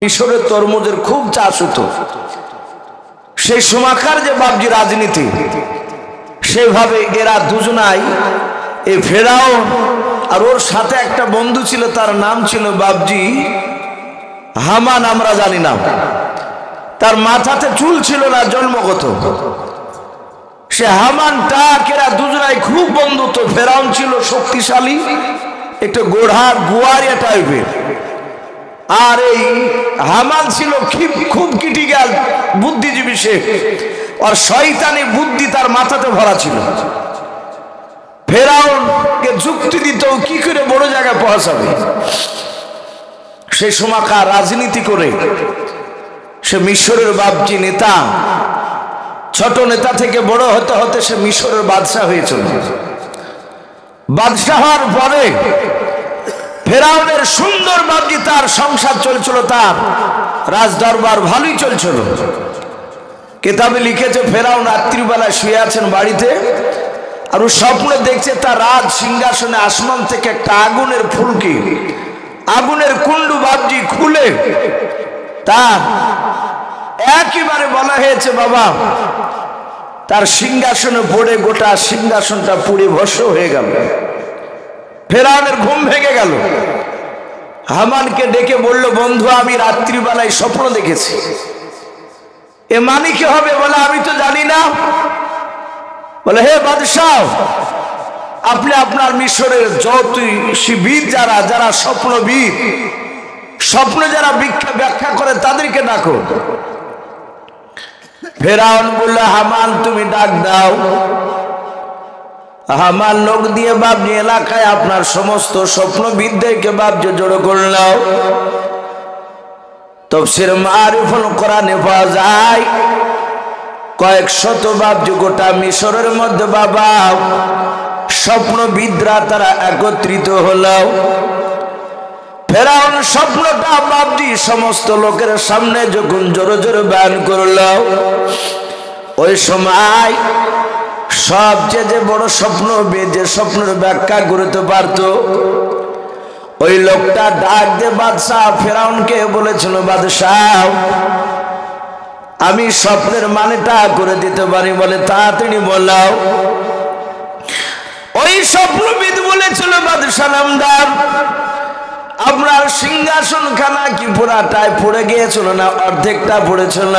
মিশরের তরমুজের খুব চাষ হতো। সেই সময়কার যে বাবজি রাজনীতি, সেভাবে এরা দুজনাই এই ফেরাউন আর ওর সাথে একটা বন্ধু ছিল, তার নাম ছিল বাবজি হামান। আমরা জানি না, তার মাথাতে চুল ছিল না জন্মগত। সে হামানটা এরা দুজনাই খুব বন্ধুত্ব। ফেরাউন ছিল শক্তিশালী, একটু গোড়ার গুয়ারিয়া টাইপের, আর এই হামান ছিল খুব ক্রিটিক্যাল বুদ্ধিজীবী। সে আর শয়তানি বুদ্ধি তার মাথাতে ভরা ছিল। ফেরাউনকে যুক্তি দিত কি করে বড় জায়গায় পৌঁছাবে। সেই সময়কার রাজনীতি করে সে মিশরের বাবজি নেতা, ছোট নেতা থেকে বড় হতে হতে সে মিশরের বাদশাহ হয়েছিল। বাদশাহ হওয়ার পরে ফেরাউনের সুন্দর বাবজি তার সংসার চলছিল, তার রাজ দরবার ভালোই চলছিল। কিতাবে লিখেছে ফেরাউন রাত্রিবেলায় শুয়ে আছেন বাড়িতে, আর ও স্বপ্নে দেখছে তার রাজ সিংহাসনে আসমান থেকে একটা আগুনের ফুলকি, আগুনের কুণ্ডু বাবজি খুলে তার একেবারে বলা হয়েছে বাবা তার সিংহাসনে পড়ে গোটা সিংহাসনটা পুড়ে ভস্ম হয়ে গেল। ফেরাউনের ঘুম ভেঙে গেল। হামানকে ডেকে বলল, বন্ধু আমি রাত্রিবেলায় স্বপ্ন দেখেছি, এ মানে কি হবে? বলে আমি তো জানি না। বলে হে বাদশাহ, আপনি আপনার মিশরের জ্যোতিষীবিদ যারা যারা স্বপ্নবিদ, স্বপ্ন যারা ব্যাখ্যা করে তাদেরকে ডাকো। ফেরাউন বলল, হামান তুমি ডাক দাও। হামান লোক দিয়ে বাবজি এলাকায় আপনার সমস্ত স্বপ্নবিদদেরকে বাবজি জড়ো করলাও। তাফসীর মারিফুল কোরআনে পাওয়া যায় কয়েক শত বাবজি গোটা মিশরের মধ্যে বাবা স্বপ্নবিদরা তারা একত্রিত হলো। ফেরাউন স্বপ্নটা বাবজি সমস্ত লোকের সামনে যখন জোরে জোরে বয়ান করলো, ওই সময় সবচেয়ে যে বড় স্বপ্নবিদ, যে স্বপ্নের ব্যাখ্যা করতে পারত, ওই লোকটা ডাক দিয়ে বাদশাহ ফেরাউনকে বলেছিল, বাদশাহ আমি স্বপ্নের মানেটা করে দিতে পারি। বলে তাড়াতাড়ি বলাও। ওই স্বপ্নবিদ বলেছিল, বাদশাহ নামদার আপনার সিংহাসন খানা কি পুরাটাই পড়ে গিয়েছিল না অর্ধেকটা পড়েছিল?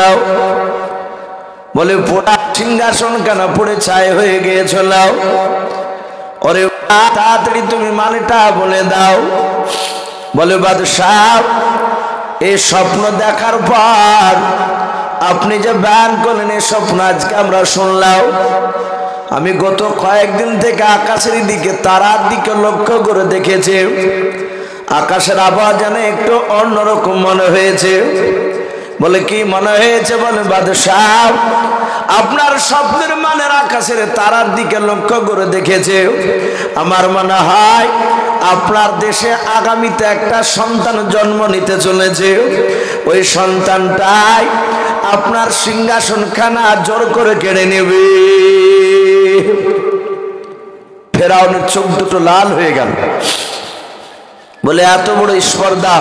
বলে পুরা সিংহাসন খানা পড়ে ছাই হয়ে গিয়েছিল। ওরে তাড়াতাড়ি তুমি মানেটা বলে দাও। বলে বাদশাহ এই স্বপ্ন দেখার পর আপনি যে বয়ান করলেন এই স্বপ্ন আজকে আমরা শুনলাম। আমি গত কয়েকদিন থেকে আকাশের দিকে তারার দিকে লক্ষ্য করে দেখেছি, আকাশের আবহাওয়া যেন একটু অন্যরকম মনে হয়েছে। বলে কি মনে হয়েছে? বলে বাদশাহ আপনার স্বপ্নের মানে আকাশের তারার দিকে লক্ষ্য করে দেখেছে, আমার মনে হয় আপনার দেশে আগামীতে একটা সন্তান জন্ম নিতে চলেছে। ওই সন্তানটাই আপনার সিংহাসন খানা জোর করে কেড়ে নেবে। ফেরাউনের চোখ দুটো লাল হয়ে গেল। বলে এত বড় স্পর্ধা,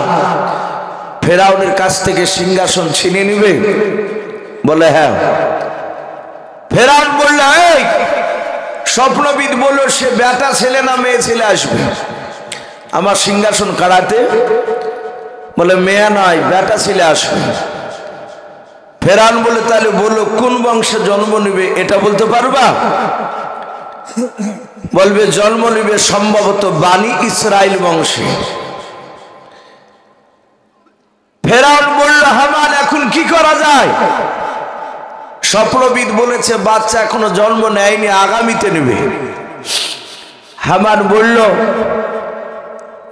ফেরাউনের কাছ থেকে সিংহাসন ছিনিয়ে নিবে? বলে হ্যাঁ। ফেরাউন বলল, এই স্বপ্নবিদ বলল সে বেটা ছেলে না মেয়ে ছেলে আসবে আমার সিংহাসন কাড়াতে? বলে মেয়ে নয়, বেটা ছেলে আসবে। ফেরাউন বলে তাহলে বললো কোন বংশে জন্ম নিবে এটা বলতে পারবা? বলবে জন্ম নিবে সম্ভবত বানি ইসরাইল বংশে। ফেরাউন বলল, হামান এখন কি করা যায়? স্বপ্নবিদ বলেছে বাচ্চা এখনো জন্ম নেয়নি, আগামীতে নেবে। হামান বলল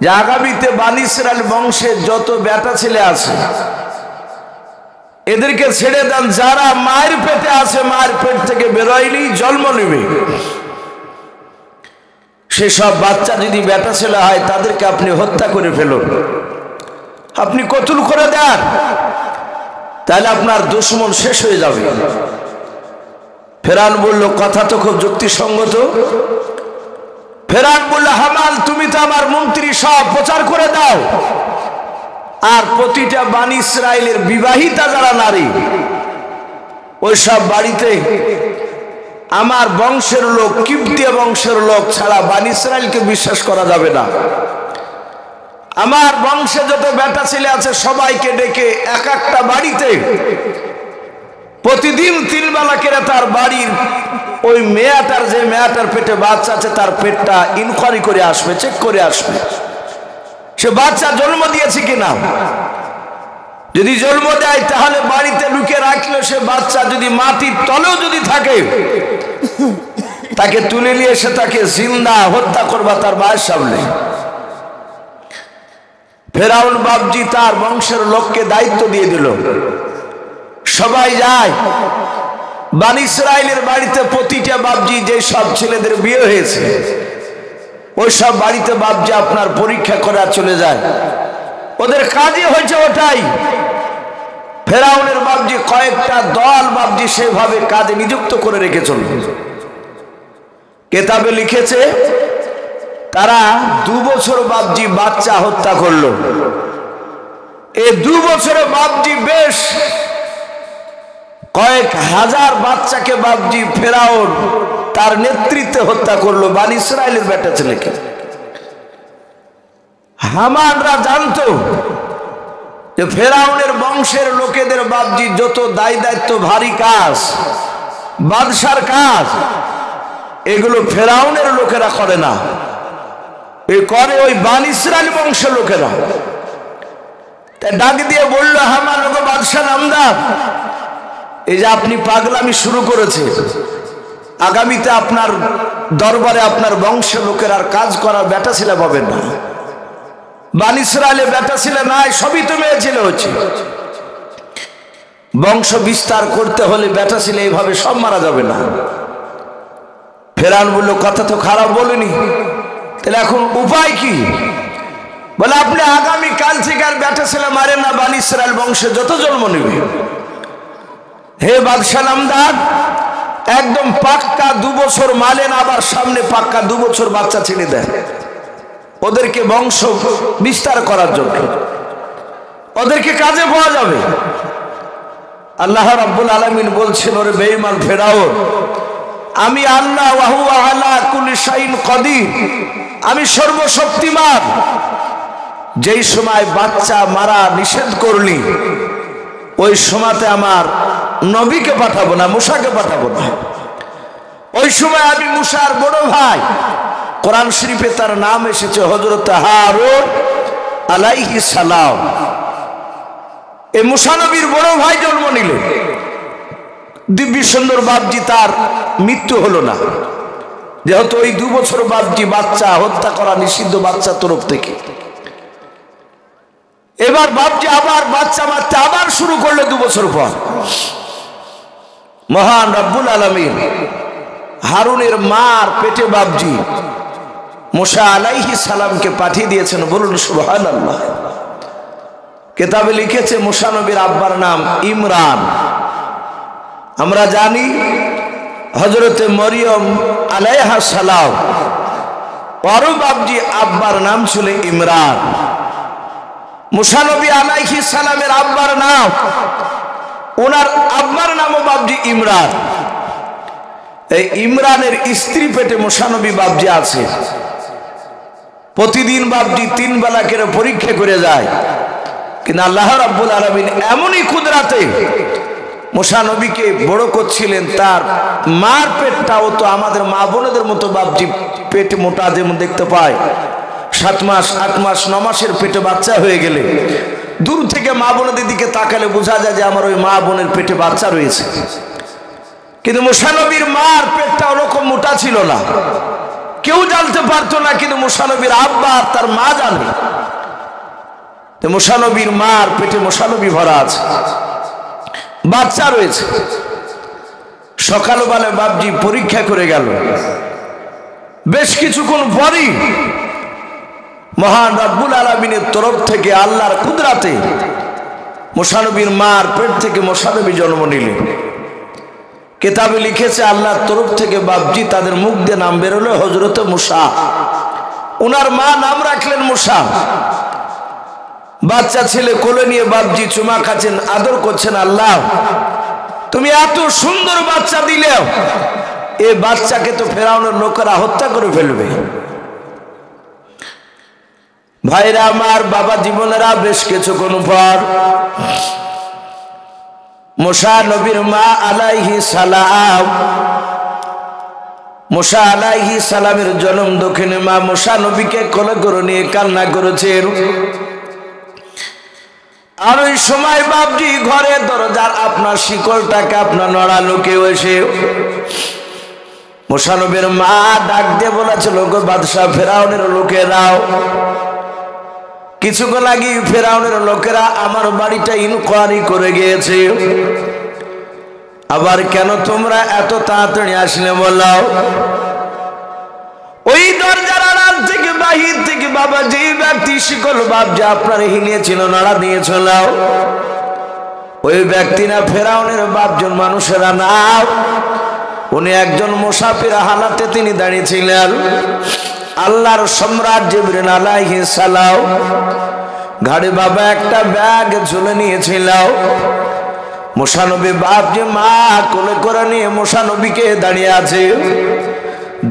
যে আগামীতে বানি ইসরাইল বংশে যত বেটা ছেলে আছে এদেরকে ছেড়ে দেন, যারা মায়ের পেটে আছে মায়ের পেট থেকে বেরোয়নি জন্ম নেবে, সেসব বাচ্চা যদি বেটা ছেলে হয় তাদেরকে আপনি হত্যা করে ফেলুন, আপনি কতল করে দেন, তাহলে আপনার দুশমন শেষ হয়ে যাবে। ফেরাউন বলল কথা তো খুব যুক্তিসঙ্গত। ফেরাউন বলল, হামান তুমি তো আমার মন্ত্রী, সব প্রচার করে দাও, আর প্রতিটা বানি ইসরায়েলের বিবাহিতা যারা নারী, ওই সব বাড়িতে আমার বংশের লোক, কিপ্তীয় বংশের লোক ছাড়া বানি ইসরায়েলকে বিশ্বাস করা যাবে না। আমার বংশে যত বেটা ছেলে আছে সবাইকে ডেকে এক একটা বাড়িতে প্রতিদিন 3 বেলা করে তার বাড়ির ওই মেয়েটার, যে মেয়েটার পেটে বাচ্চা আছে, তার পেটটা ইনকোয়ারি করে আসবে, চেক করে আসবে সে বাচ্চা জন্ম দিয়েছে কিনা। যদি জন্ম দেয় তাহলে বাড়িতে ঢুকে রাখলে সে বাচ্চা যদি মাটির তলেও যদি থাকে, তাকে তুলে নিয়ে এসে তাকে জিন্দা হত্যা করবা তার মায়ের সামনে। ফেরাউন বাপজি তার বংশের লোককে দায়িত্ব দিয়ে দিল, সবাই যায় বানি ইসরায়েলের বাড়িতে। প্রতিটা বাপজি যে সব ছেলেদের বিয়ে হয়েছে ওই সব বাড়িতে বাপজি আপনার পরীক্ষা করা চলে যায়। ওদের কাজই হয়েছে ওটাই। ফেরাউনের বাপজি কয়েকটা দল বাপজি সেভাবে কাজে নিযুক্ত করে রেখেছিল। কেতাবে লিখেছে তারা 2 বছর বাপজি বাচ্চা হত্যা করলো। এই 2 বছরে বাপজি বেশ কয়েক হাজার বাচ্চাকে বাপজি ফেরাউন তার নেতৃত্বে হত্যা করলো, বানি ইসরায়েলের বেটা ছেলেকে। হামানরা জানতো যে ফেরাউনের বংশের লোকেদের বাপজি যত দায় দায়িত্ব, ভারী কাজ, বাদশার কাজ, এগুলো ফেরাউনের লোকেরা করে না, এ করে ওই বানি ইসরায়েল বংশের লোকেরা। তাই ডাক দিয়ে বলল, হামান ওগো বাদশাহ নামদার, এই যে আপনি পাগলামি শুরু করেছে, আগামীতে আপনার দরবারে আপনার বংশের লোকের আর কাজ করার বেটা ছেলে পাবেন না। বানি ইসরায়েলে বেটা ছেলে নাই, সবই তো মেয়ে ছেলে হচ্ছে। বংশ বিস্তার করতে হলে বেটা ছেলে এইভাবে সব মারা যাবে না। ফেরাউন বলল, কথা তো খারাপ বলিনি, তাহলে এখন উপায় কি? বলে আপনি আগামী কাল থেকে আর বেটা ছেলে মারেন না, বানি ইসরায়েল বংশে যত জন্ম নেবে। হে বাদশাহ নামদার, একদম পাক্কা 2 বছর মালেন, আবার সামনে পাক্কা 2 বছর বাচ্চা ছেড়ে দেন ওদেরকে বংশ বিস্তার করার জন্য, ওদেরকে কাজে পাওয়া যাবে। আল্লাহ রাব্বুল আলামিন বলছেন, ওরে বেঈমান ফেরাউন, আমি আল্লাহ ওয়া হুয়া আলা কুল্লি শাইইন কাদির, আমি সর্বশক্তিমান। যেই সময় বাচ্চা মারা নিষেধ করলি ওই সময়তে আমার নবীকে পাঠাবো না, মুসাকে পাঠাবো না। ওই সময় আমি মুসার বড় ভাই, কোরআন শরীফে তার নাম এসেছে হযরত হারুন আলাইহিস সালাম, এই মুসা নবীর বড় ভাই জন্ম নিলেন। দিব্য সুন্দর বাপজি তার মৃত্যু হলো না, যেহেতু ওই 2 বছর বাপজি বাচ্চা হত্যা করা নিষিদ্ধ বাচ্চা তরফ থেকে। এবার বাপজি আবার বাচ্চা মারতে আবার শুরু করলো 2 বছর পর। মহান রব্বুল আলামিন হারুনের মার পেটে বাপজি মুসা আলাইহিস সালামকে পাঠিয়ে দিয়েছেন। বলুন সুবহানাল্লাহ। কিতাবে লিখেছে মুসা নবীর আব্বার নাম ইমরান। আমরা জানি হযরতে মরিয়ম আলাইহাস সালাম, ওর বাপজি আব্বার নাম ছিল ইমরান। মুসা নবী আলাইহিস সালামের আব্বার নাম, ওনার আব্বার নামও বাপজি ইমরান। এই ইমরানের স্ত্রী পেটে মুসা নবী বাপজি আছে। প্রতিদিন বাপজি 3 বেলা করে পরীক্ষা করে যায়, কিন্তু আল্লাহ রাব্বুল আলামিন এমনই কুদরতে মুসা নবীকে বড় করছিলেন। তার মার পেটটাও তো আমাদের মা বোনদের মতো বাপজি পেট মোটা যেমন দেখতে পায়, 7 মাস 8 মাস 9 মাসের পেটে বাচ্চা হয়ে গেলে দূর থেকে মা বোনদের দিকে তাকালে বোঝা যায় যে আমার ওই মা বোনের পেটে বাচ্চা রয়েছে। কিন্তু মুসা নবীর মার পেটটা ওরকম মোটা ছিল না, কেউ জানতে পারতো না, কিন্তু মুসা নবীর আব্বা আর তার মা জানে। মুসা নবীর মার পেটে মুসা নবী ভরা আছে, বাচ্চা রয়েছে। সকালবেলায় বাপজি পরীক্ষা করে গেল। বেশ কিছুক্ষণ পরই মহান রব্বুল আলামিনের তরফ থেকে আল্লাহর কুদরতে মুসা নবীর মার পেট থেকে মুসা নবী জন্ম নিলেন। কিতাবে লিখেছে আল্লাহর তরফ থেকে বাপজি তাদের মুখ দিয়ে নাম বেরোলো হযরত মুসা। ওনার মা নাম রাখলেন মুসা। বাচ্চা ছেলে কোলে নিয়ে বাপজি চুমা খাচ্ছেন, আদর করছেন। আল্লাহ তুমি এত সুন্দর বাচ্চা দিলে, এই বাচ্চাকে তো ফেরাউনের লোকেরা হত্যা করে ফেলবে। ভাইরা আমার, বাবা জীবনেরা, বেশ কিছুক্ষণ পর মুসা নবীর মা আলাইহিস সালাম, মুসা আলাইহিস সালামের জন্ম দক্ষিণে মা মুসা নবীকে কোলে করে নিয়ে কান্না করেছেন। আর ওই সময় বাপজি ঘরে দরজার আপনার শিকলটাকে আপনার নড়ালো কেউ এসে। মুসা নবীর মা ডাক দিয়ে বলেছিল, গো বাদশাহ, ফেরাউনের লোকেরাও কিছুক্ষণ আগে ফেরাউনের লোকেরা আমার বাড়িটা ইনকোয়ারি করে গিয়েছে। আবার কেন তোমরা এত তাড়াতাড়ি আসলে বলাও? ওই দরজার আড়াল থেকে বাহির থেকে বাবা যে ব্যক্তি শিকল বাপজা আপনার হিলিয়েছিল, নাড়া দিয়েছিল, ওই ব্যক্তি না ফেরাউনের বাপজন মানুষেরা না, উনি একজন মুসাফির হালাতে তিনি দাঁড়িয়েছিলেন। আল্লাহর সম্রাট জিবরিল আলাইহিস সালাম ঘাড়ে বাবা একটা ব্যাগ ঝুলে নিয়েছিল। মুসা নবী বাপজি মা কোলে করে নিয়ে মুসা নবীকে দাঁড়িয়ে আছে,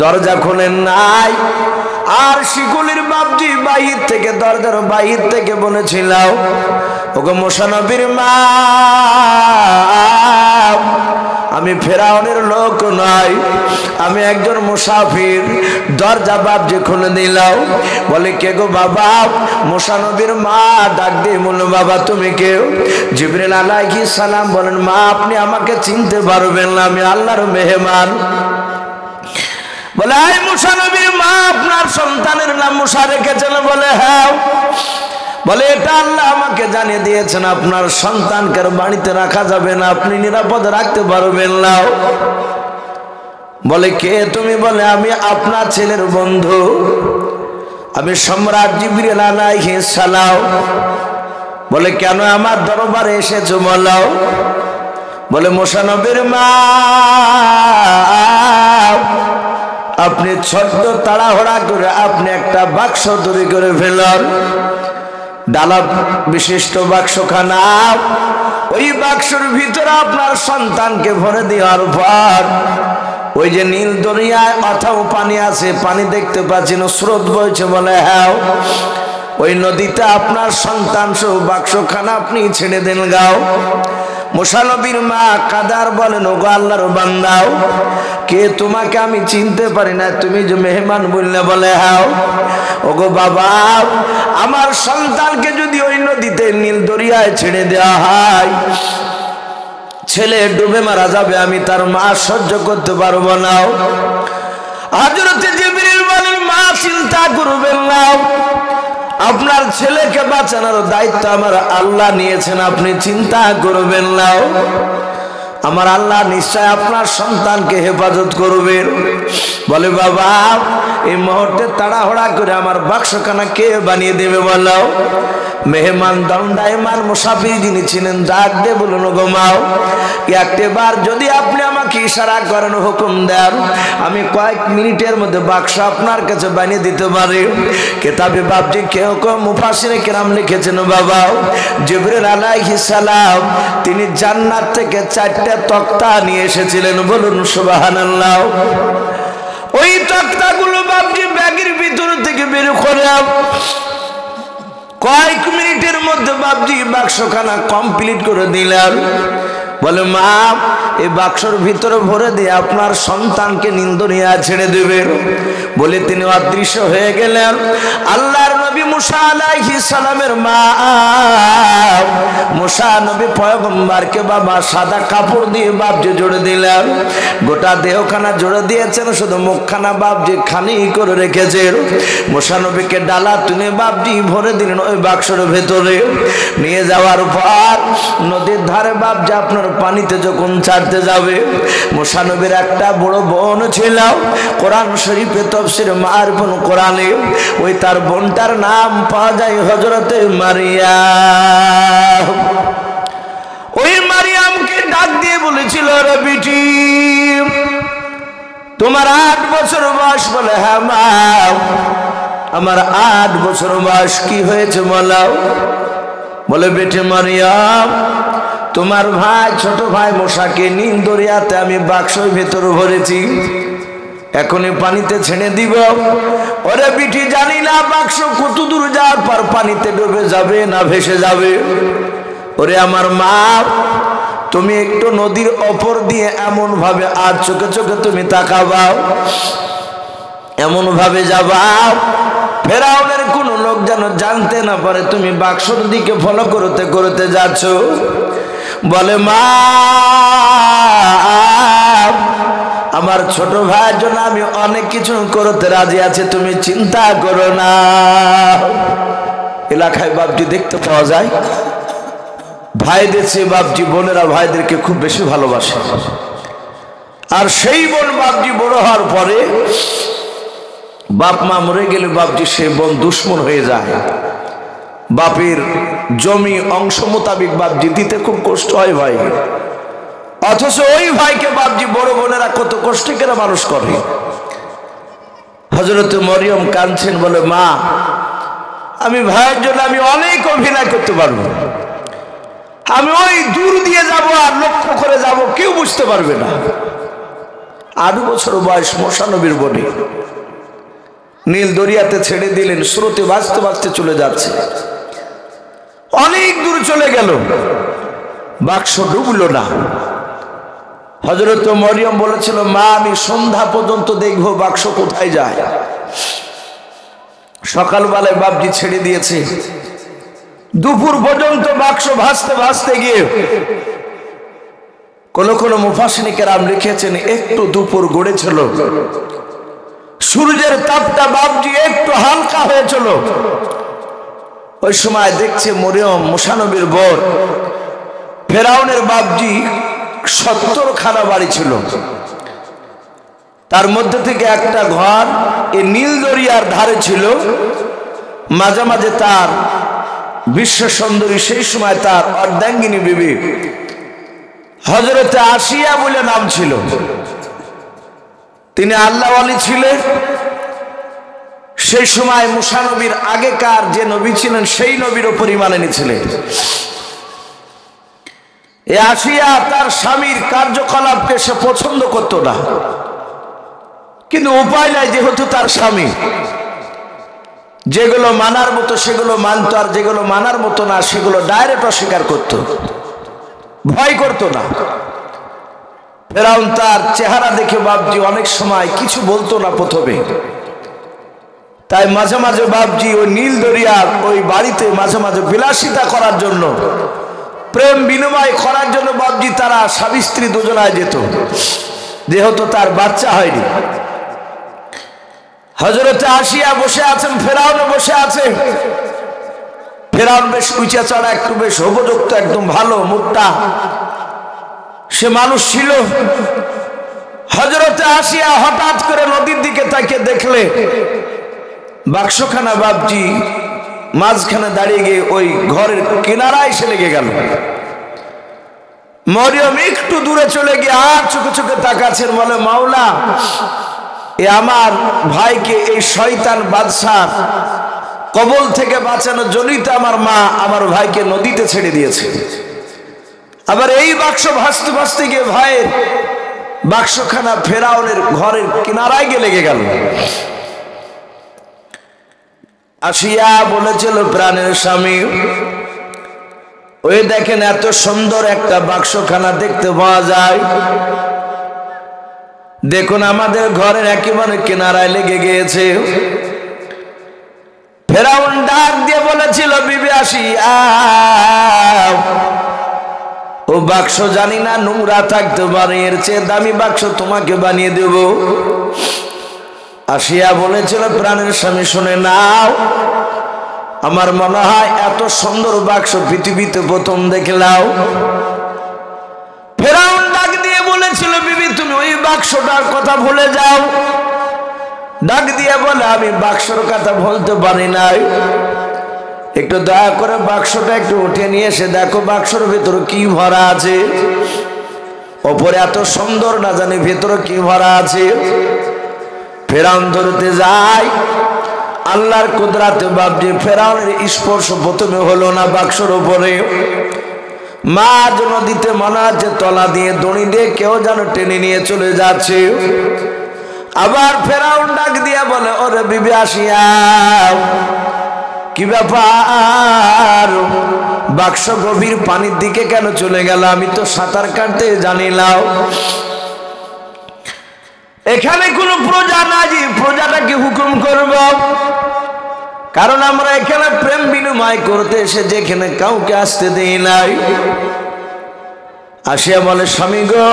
দরজা খোলেন নাই। আর শিকুলির বাপজি বাহির থেকে, দরজার বাহির থেকে বলেছিল, ওগো মুসা নবীর মা, আমি ফেরাউনের লোক নয়, আমি একজন মুসাফির। দরজা বাপজি খুলে দিলাম। বলে, কে গো বাবা? মুসা নবীর মা ডাক দিয়ে বলল, বাবা তুমি কেউ? জিবরিল আলাইহিস সালাম বলেন, মা আপনি আমাকে চিনতে পারবেন না, আমি আল্লাহর মেহমান। বলে, আই মুসা নবীর মা, আপনার সন্তানের নাম মুসা রেখেছেন? বলে, হ্যাঁ। বলে, এটা আল্লাহ আমাকে জানিয়ে দিয়েছেন, আপনার সন্তানকে বাড়িতে রাখা যাবে না, আপনি নিরাপদ রাখতে পারবেন না। বলে, কে তুমি? বলে, আমি আপনার ছেলের বন্ধু, আমি সম্রাট জিবরিল আলাইহিস সালাম। বলে, কেন আমার দরবারে এসেছো বলো? বলে, মুসা নবীর মা, আপনি ছোট্ট তাড়াহুড়া করে আপনি একটা বাক্স তৈরি করে ফেলেন, ডালা বিশিষ্ট বাক্সখানা। ওই বাক্সের ভিতরে আপনার সন্তানকে ভরে দেওয়ার পর ওই যে নীল দরিয়ায় অথাও পানি আছে, পানি দেখতে পাচ্ছেন, স্রোত বইছে। বলে, হ্যাঁ। ওই নদীতে আপনার সন্তান সহ বাক্সখানা আপনি ছেড়ে দেন গাও। মুসা নবীর মা কাদার বলেন, ওগো আল্লাহর বান্দাও, কে? তোমাকে আমি চিনতে পারি না, তুমি যে মেহমান বললে। বলে, হ্যাঁ। ওগো বাবা, আমার সন্তানকে যদি ওই নদীতে নীল দরিয়ায় ছেড়ে দেওয়া হয়, ছেলে ডুবে মারা যাবে, আমি তার মা সহ্য করতে পারবো না। হযরত জিবরিল বলেন, মা চিন্তা করবেন না, আপনার ছেলেকে বাঁচানোর দায়িত্ব আমার আল্লাহ নিয়েছেন, আপনি চিন্তা করবেন না। আমার আল্লাহ নিশ্চয় আপনার সন্তানকে হেফাজত করবেন। বলে, বাবা এই মুহূর্তে তাড়াহুড়া করে আমার বাক্সখানা কে বানিয়ে দেবে বলো? মেহমান দণ্ডায়মান মুসাফির যিনি ছিলেন ডাক দিয়ে বলুন, গো মাও, একবার যদি আপনি আমাকে ইশারা করেন, হুকুম দেন, আমি কয়েক মিনিটের মধ্যে বাক্স আপনার কাছে বানিয়ে দিতে পারি। কিতাবে বাপজি কেউ কেউ মুফাসসিরে কেরাম লিখেছেন, বাবা জিবরিল আলাইহিস সালাম তিনি জান্নাত থেকে 4টা তক্তা নিয়ে এসেছিলেন। বলুন সুবহানাল্লাহ। ওই তক্তাগুলো বাপজি ব্যাগের ভিতর থেকে বের করে কয়েক মিনিটের মধ্যে বাপজি বাক্সখানা কমপ্লিট করে দিলেন। বলে, মা এই বাক্সর ভিতরে ভরে দিয়ে আপনার সন্তানকে নিন্দনিয়া ছেড়ে দেবেন। বলে তিনি অদৃশ্য হয়ে গেলেন। আল্লাহর নবী মুসা আলাইহিস সালামের মা মুসা নবী পয়গম্বরকে বাবা সাদা কাপড় দিয়ে বাপজি জোড়ে দিলেন। গোটা দেহখানা জোড়ে দিয়েছেন, শুধু মুখখানা বাপজি খালি করে রেখেছেন। মুসা নবীকে ডালা তুলে বাপজি ভরে দিলেন ওই বাক্সের ভেতরে। নিয়ে যাওয়ার পর নদীর ধারে বাপজি আপনার পানিতে যখন ছাড়তে যাবে, মুসা নবীর একটা বড় বোন ছিল, কোরআন শরীফে তাফসীর মারফুল কোরআনে ওই তার বোনটার নাম পাওয়া যায় হযরতে মারিয়াম। ওই মারিয়ামকে ডাক দিয়ে বলেছিল, রে বিটি তোমার 8 বছর বয়স? বলে, হ্যাঁ মা আমার 8 বছর বয়স। কি হয়েছে বলো? বলে বেটে মারিয়াম, তোমার ভাই ছোট ভাই মশাকে নীল দরিয়াতে আমি বাক্সের ভেতর ভরেছি, এখনই পানিতে ছেড়ে দিব। ওরে বিটি, জানি না বাক্স কত দূর যাওয়ার পর পানিতে ডুবে যাবে না ভেসে যাবে। ওরে আমার মা, তুমি একটু নদীর ওপর দিয়ে এমন ভাবে আর চোখে চোখে তুমি তাকাবাও, এমন ভাবে যাবা ফেরাউনের কোন লোক যেন জানতে না পারে তুমি বাক্সর দিকে ফলো করতে করতে যাচ্ছ। বলে মা, আমার ছোট ভাইয়ের জন্য আমি অনেক কিছু করতে রাজি আছি, তুমি চিন্তা করো না। এলাকায় বাপজি দেখতে পাওয়া যায়, ভাইদের চেয়ে বাপজি বোনেরা ভাইদেরকে খুব বেশি ভালোবাসে। আর সেই বোন বাপজি বড় হওয়ার পরে বাপ মা মরে গেলে বাপজি সেই বোন দুশ্মন হয়ে যায়। বাপের জমি অংশ মোতাবিক বাপজি দিতে খুব কষ্ট হয় ভাই, অথচ ওই ভাইকে বাপজি বড় বোনেরা কত কষ্ট করে মানুষ করে। হযরত মরিয়ম কাঁদছেন, বলে মা, আমি ভাইয়ের জন্য আমি অনেক অভিনয় করতে পারবো, আমি ওই দূর দিয়ে যাব আর লক্ষ্য করে যাব, কেউ বুঝতে পারবে না। 8 বছর বয়স, মুসা নবীর বনে নীল দরিয়াতে ছেড়ে দিলেন, স্রোতে ভাসতে ভাসতে চলে যাচ্ছে, অনেক দূর চলে গেল, বাক্স ডুবলো না। হযরত মরিয়ম বলেছিল, মা, আমি সন্ধ্যা পর্যন্ত দেখবো বাক্স কোথায় যায়। সকালবেলায় বাপজি ছেড়ে দিয়েছে, দুপুর পর্যন্ত বাক্স ভাসতে ভাসতে গিয়ে কোন কোন মুফাসসিরিনে কেরাম লিখেছেন একটু দুপুর গড়েছিল, সূর্যের তাপটা বাপজি একটু হালকা হয়েছিল। ওই সময় দেখছে মরিয়ম মুসা নবীর বোন, ফেরাউনের বাপজি 70 খানা বাড়ি ছিল, তার মধ্যে থেকে একটা ঘর এই নীল দরিয়ার ধারে ছিল। মাঝে মাঝে তার বিশ্ব সুন্দরী, সেই সময় তার অর্ধাঙ্গিনী বিবি হযরতে আসিয়া বলে নাম ছিল, তিনি আল্লাহ ওয়ালি ছিলেন। সেই সময় মুসা নবীর আগেকার যে নবী ছিলেন সেই নবীর উপর ঈমান এনেছিলেন। এই আসিয়া তার স্বামীর কার্যকলাপকে সে পছন্দ করত না, কিন্তু উপায় নাই, যেহেতু তার স্বামী, যেগুলো মানার মতো সেগুলো মানত, আর যেগুলো মানার মতো না সেগুলো ডাইরেক্ট অস্বীকার করত, ভয় করত না। ফেরাউন তার চেহারা দেখে বাপজি অনেক সময় কিছু বলতো না প্রথমে, তাই মাঝে মাঝে বাপজি ওই নীল দরিয়ার ওই বাড়িতে মাঝে মাঝে বিলাসিতা করার জন্য, প্রেম বিনিময় করার জন্য বাপজি তারা স্বামী স্ত্রী দুজনায় যেত, যেহেতু তার বাচ্চা হয়নি। হযরতে আসিয়া বসে আছেন, ফেরাউনও বসে আছে। ফেরাউন বেশ উঁচা চড়া, একটু বেশ উপযুক্ত, একদম ভালো মোটা সে মানুষ ছিল। হযরতে আসিয়া হঠাৎ করে নদীর দিকে তাকে দেখলে বাক্সখানা বাপজি মাঝখানে দাঁড়িয়ে গিয়ে ওই ঘরের কিনারায় এসে লেগে গেল। মরিয়ম একটু দূরে চলে গিয়ে আর চোখে চোখে তাকাচ্ছেন, বলে মাওলা, এ আমার ভাইকে এই শয়তান বাদশার কবল থেকে বাঁচানোর জন্যই তো আমার মা আমার ভাইকে নদীতে ছেড়ে দিয়েছে। আবার এই বাক্স ভাসতে ভাসতে গিয়ে ভাইয়ের বাক্সখানা ফেরাউনের ঘরের কিনারায় গিয়ে লেগে গেল। আসিয়া বলেছিল, প্রাণের স্বামী, ওই দেখেন এত সুন্দর একটা বাক্সখানা দেখতে পাওয়া যায়, দেখুন আমাদের ঘরের একেবারে কিনারায় লেগে গিয়েছে। ফেরাউন ডাক দিয়ে বলেছিল, বিবি আসিয়া, ও বাক্স জানি না নোংরা থাকতে পারে, এর চেয়ে দামি বাক্স তোমাকে বানিয়ে দেব। আসিয়া বলেছিল, প্রাণের স্বামী শুনে নাও, আমার মনে হয় এত সুন্দর বাক্স পৃথিবীতে প্রথম দেখলাম। ফেরাউন ডাক দিয়ে বলেছিল, বিবি তুমি ওই বাক্সটার কথা ভুলে যাও। ডাক দিয়ে বলে, আমি বাক্সর কথা বলতে পারি নাই, একটু দয়া করে বাক্সটা একটু উঠে নিয়ে এসে দেখো বাক্সর ভেতরে কি ভরা আছে। ওপরে এত সুন্দর, না জানি ভেতরে কি ভরা আছে। ফেরাউন ধরতে যায়, আল্লাহর কুদরাতে বাপজি ফেরাউনের স্পর্শ প্রথমে হলো না বাক্সর উপরে, মাঝ নদীতে মনে হচ্ছে তলা দিয়ে দড়ি দিয়ে কেউ যেন টেনে নিয়ে চলে যাচ্ছে। আবার ফেরাউন ডাক দিয়ে বলে, ওরে বিবি আসিয়া, কি ব্যাপার, বাক্স গভীর পানির দিকে কেন চলে গেল? আমি তো সাঁতার কাটতে জানি না। এখানে কোনো প্রজা না, যে প্রজাটাকে হুকুম করব, কারণ আমরা এখানে প্রেম বিনিময় করতে এসে যেখানে কাউকে আসতে দেই নাই। আসিয়া বলে, স্বামী গো,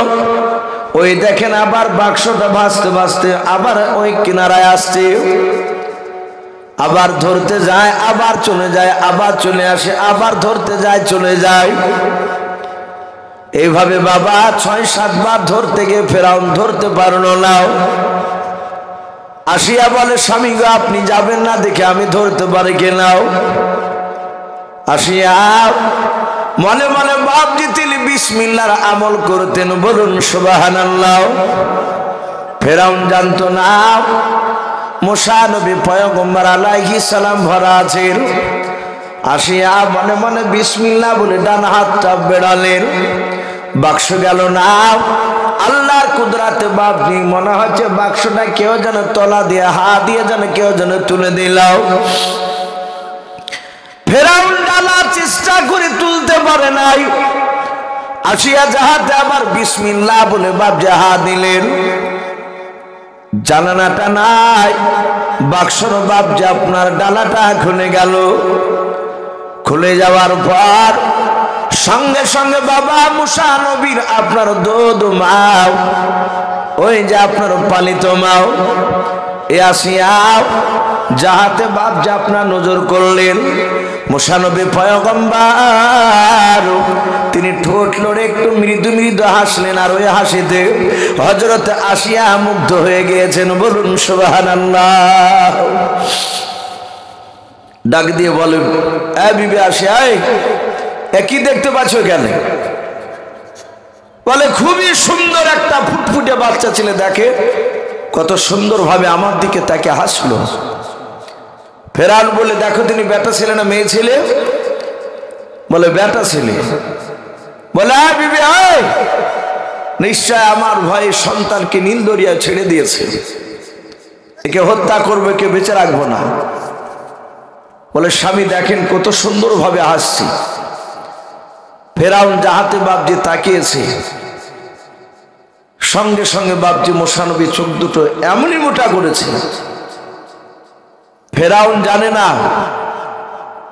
ওই দেখেন আবার বাক্সটা ভাসতে ভাসতে আবার ওই কিনারায় আসছে, আবার ধরতে যায়, আবার চলে যায়, আবার চলে আসে, আবার ধরতে যায়, চলে যায়। এইভাবে বাবা ৬-৭ বার ধরতে গিয়ে ফেরাউন ধরতে পারলো না। আসিয়া বলে, স্বামী গো, আপনি যাবেন না দেখে আমি ধরতে পারি কেনাও। আসিয়া মনে মনে বাপজি তিনি বিসমিল্লাহর আমল করতেন, বলুন সুবহানাল্লাহ। ফেরাউন জানতো না মুসা নবী পয়গম্বর আলাইহিস সালাম ভরা আছেন। আসিয়া মনে মনে বিসমিল্লাহ বলে ডান হাতটা বেড়ালেন, বাক্স গেল না। আল্লাহর কুদরাতে বাপজি মনে হচ্ছে বাক্সটা কেউ যেন তলা দিয়ে হাত দিয়ে যেন কেউ যেন তুলে দিল। ফেরাউন ডালা চেষ্টা করে তুলতে পারে নাই। আসিয়া জাহাতে আবার বিসমিল্লাহ বলে বাপজি হাত দিলেন, জানানাটা নাই, বাক্সর বাপজি আপনার ডালাটা খুলে গেল। খুলে যাওয়ার পর সঙ্গে সঙ্গে বাবা মুসা নবীর আপনার দুধ মাও, ওই যে আপনার পালিত মাও, এ আসিয়া যাহাতে বাপজি আপনার নজর করলেন। মুসা নবী পয়গম্বর তিনি ঠোঁট লড়ে একটু মৃদু মৃদু হাসলেন, আর ওই হাসিতে হযরত আসিয়া মুগ্ধ হয়ে গিয়েছেন, বলুন সুবহানাল্লাহ। ডাক দিয়ে বলেন, এ বিবি আসিয়া, একই দেখতে পাচ্ছ কেন? বলে, খুবই সুন্দর একটা ফুটফুটে বাচ্চা ছেলে, দেখে কত সুন্দর ভাবে আমার দিকে তাকে হাসলো। ফেরাউন বলে, দেখো তিনি বেটা ছেলে না মেয়ে ছেলে? বলে, বেটা ছেলে। বলে, বিবি নিশ্চয় আমার ভয়ে সন্তানকে নীল দরিয়া ছেড়ে দিয়েছে, একে হত্যা করবে, কে বেঁচে রাখবো না। বলে, স্বামী দেখেন কত সুন্দর ভাবে হাসছি। ফেরাউন যাহাতে বাপজি তাকিয়েছে, সঙ্গে সঙ্গে বাপজি মুসা নবী চোখ দুটো এমনই মোটা করেছে। ফেরাউন জানে না,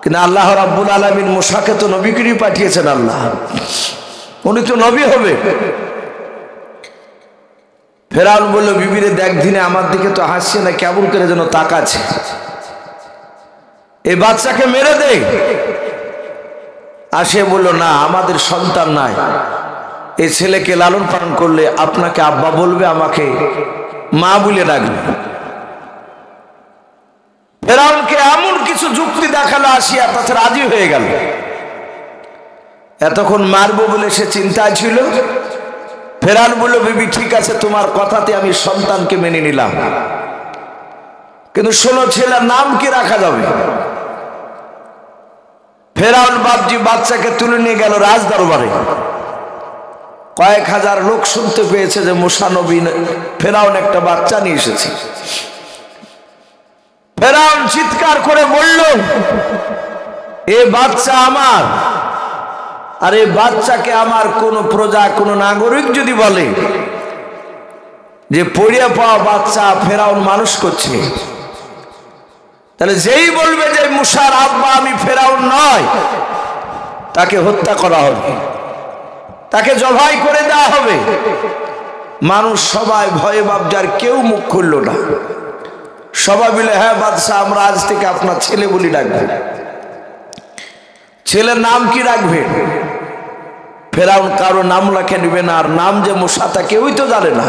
কিন্তু আল্লাহ রাব্বুল আলামিন মুসাকে তো নবীকে পাঠিয়েছেন, আল্লাহ উনি তো নবী হবে। ফেরাউন বলল, বিবিরে দেখ দিনে আমার দিকে তো হাসছে না, কেমন করে যেন তাকাচ্ছে, এই বাচ্চাকে মেরে দে। আসে বলল, না আমাদের সন্তান নাই, এই ছেলেকে লালন পালন করলে আপনাকে আব্বা বলবে, আমাকে মা বলে ডাকবে। ফেরাউনকে এমন কিছু যুক্তি দেখালো, আসিয়া তাতে রাজি হয়ে গেল। এতক্ষণ মারবো বলে সে চিন্তায় ছিল। ফেরাউন বলল, বিবি ঠিক আছে, তোমার কথাতে আমি সন্তানকে মেনে নিলাম, কিন্তু শোনো ছেলের নাম কি রাখা যাবে? ফেরাউন বাপজি বাচ্চাকে তুলে নিয়ে গেল রাজ দরবারে। কয়েক হাজার লোক শুনতে পেয়েছে যে মুসা নবী ফেরাউন একটা বাচ্চা নিয়ে এসেছে। ফেরাউন চিৎকার করে বলল, এ বাচ্চা আমার, আর এই বাচ্চাকে আমার কোন প্রজা কোন নাগরিক যদি বলে যে পড়িয়ে পাওয়া বাচ্চা ফেরাউন মানুষ করছে, তাহলে যেই বলবে যে মুসার আব্বা আমি ফেরাউন নয়, তাকে হত্যা করা হবে, তাকে জবাই করে দেওয়া হবে। মানুষ সবাই ভয়ে বাপজার কেউ মুখ খুলল না। সবাই মিলে, হ্যাঁ বাদশাহ, আমরা আজ থেকে আপনার ছেলে বলি ডাকবে। ছেলের নাম কি রাখবে? ফেরাউন কারো নাম রাখে নিবে না, আর নাম যে মুসা তা কেউই তো জানে না।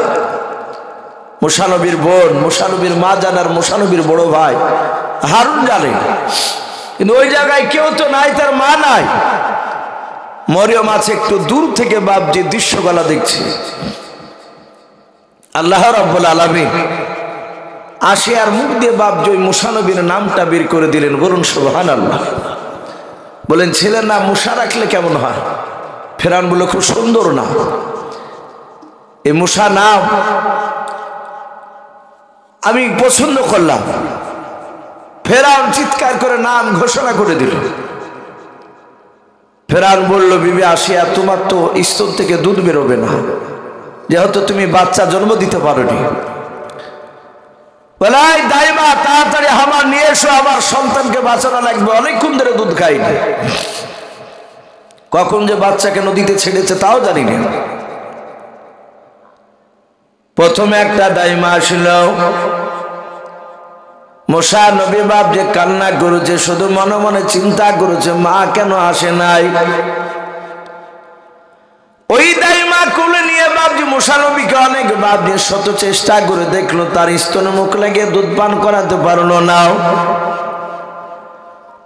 মুসা নবীর বোন, মুসা নবীর মা জানে, আর মুসা নবীর বড় ভাই হারুন জানে, কিন্তু ওই জায়গায় কেউ তো নাই, তার মা নাই। মরিয়ম আছে একটু দূর থেকে বাপজি দৃশ্যকলা দেখছে। আল্লাহ রাব্বুল আলামিন আসিয়ার মুখ দিয়ে বাপজি ওই মুসা নবীর নামটা বের করে দিলেন। বলুন সুবহানাল্লাহ। বলেন ছেলের নাম মুসা রাখলে কেমন হয়? ফেরাউন বলল খুব সুন্দর নাম, এই মুসা নাম আমি পছন্দ করলাম। ফেরাউন চিৎকার করে নাম ঘোষণা করে দিল। ফেরাউন বলল বিবি আসিয়া, তোমার তো স্তন থেকে দুধ বেরোবে না, যেহেতু তুমি বাচ্চা জন্ম দিতে পারোনি। বলে দাইমা তাড়াতাড়ি আমার নিয়ে এসো, আমার সন্তানকে বাঁচানো লাগবে, অনেকক্ষণ ধরে দুধ খাইনি। কখন যে বাচ্চাকে নদীতে ছেড়েছে তাও জানি না। প্রথমে একটা দাইমা আসিল। মুসা নবী বাপ যে কান্না করেছে, শুধু মনে মনে চিন্তা করেছে মা কেন আসে নাই। ওই দাইমা কোলে নিয়ে বাপজি মুসা নবীকে অনেক বাপজি শত চেষ্টা করে দেখলো, তার স্তনে মুখ লেগে দুধ পান করাতে পারলো না।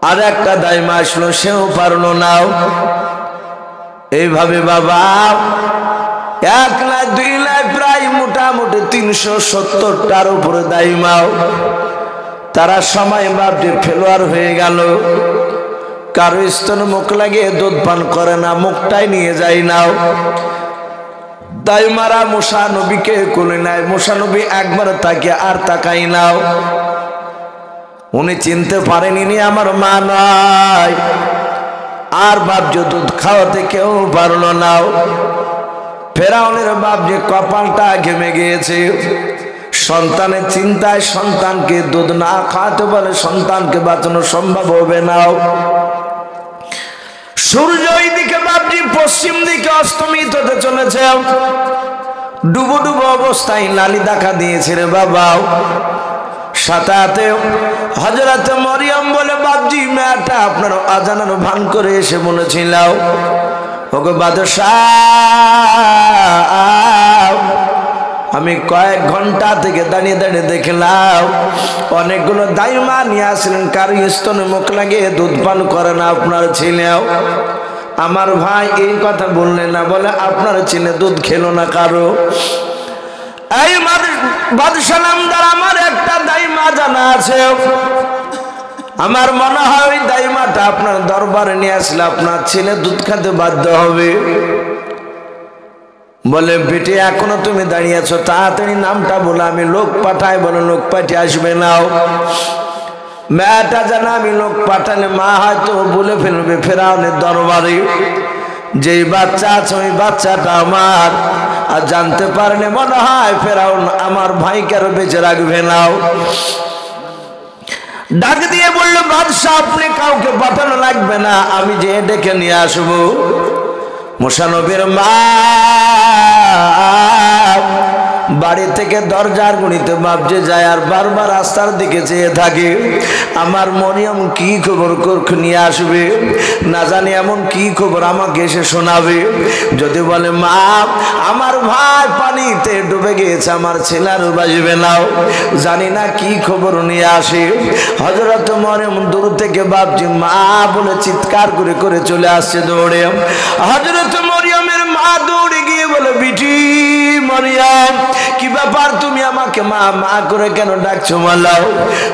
আর একটা দাইমা আসলো, সেও পারলো না। এইভাবে বাবা 1 লাখ 2 লাখ প্রায় মোটামুটি 370টার উপরে দাইমাও, তারা সময় বাপজি ফেলোয়ার হয়ে গেল। কারো স্তনে মুখ লাগিয়ে দুধ পান করে না, মুখটাই নিয়ে যায় নাও। দাইমারা মুসা নবীকে কোলে নেয়। মুসা নবী একবার তাকে আর তাকাই নাও। উনি চিনতে পারেনি আমার মা নয়। আর বাপ যে দুধ খাওয়াতে কেউ পারল না। ফেরাউনের বাপ যে কপালটা ঘেমে গিয়েছে, সন্তানের চিন্তায় সন্তানকে দুধ না খাওয়াতে বলে সন্তানকে বাঁচানো সম্ভব হবে না। সূর্য ওই দিকে বাপজি পশ্চিম দিকে অস্তমিত হতে চলেছে। ডুবো ডুবো অবস্থায় লালি দেখা দিয়েছে রে বাবা। সাথে হযরত মরিয়ম বলে বাপজি মেয়েটা আপনার আজানের ভান করে এসে বলেছিল, ওগো বাদশাহ, আমি কয়েক ঘন্টা থেকে দাঁড়িয়ে দাঁড়িয়ে দেখলাম অনেকগুলো দাইমা নিয়ে আসলেন, কারো স্তনে মুখ লাগিয়ে দুধ পান করে না আপনার ছেলেও। আমার ভাই এই কথা বললেন না, বলে আপনার ছেলে দুধ খেলো না কারো। এই বাদশাহ নামদার আমার একটা দাইমা জানা আছে, আমার মনে হয় ওই দাইমাটা আপনার দরবারে নিয়ে আসলে আপনার ছেলে দুধ খেতে বাধ্য হবে। বলে বেটি এখনো তুমি দাঁড়িয়ে আছো, তাড়াতাড়ি নামটা বলে আমি লোক পাঠাই। বলে লোক পাঠিয়ে আসবে নাও। মেয়েটা জানা আমি লোক পাঠালে মা হয়তো বলে ফেলবে ফেরাউনের দরবারে যেই বাচ্চা আছে ওই বাচ্চাটা আমার। আর জানতে পারলে মনে হয় ফেরাউন আমার ভাইকে আরো বেঁচে রাখবে নাও। ডাক দিয়ে বলল বাদশাহ আপনি কাউকে পাঠানো লাগবে না, আমি যে ডেকে নিয়ে আসবো। মুসা নবীর মা বাড়ি থেকে দরজার গুণিতে বাপজে যায় আর বারবার রাস্তার দিকে চেয়ে থাকে, আমার মরিয়ম কি খবর নিয়ে আসবে, না জানি এমন কি খবর আমাকে এসে শোনাবে। যদি বলে মা আমার ভাই পানিতে ডুবে গিয়েছে, আমার ছেলের বাজবে নাও, জানি না কি খবর নিয়ে আসে। হযরত মরিয়ম দূর থেকে বাপজি মা বলে চিৎকার করে করে চলে আসছে দৌড়ে। হযরত মরিয়মের মা দৌড়ে গিয়ে বলে বিটি মরিয়ম কি ব্যাপার, তুমি আমাকে মা মা করে কেন ডাকছো মালাও।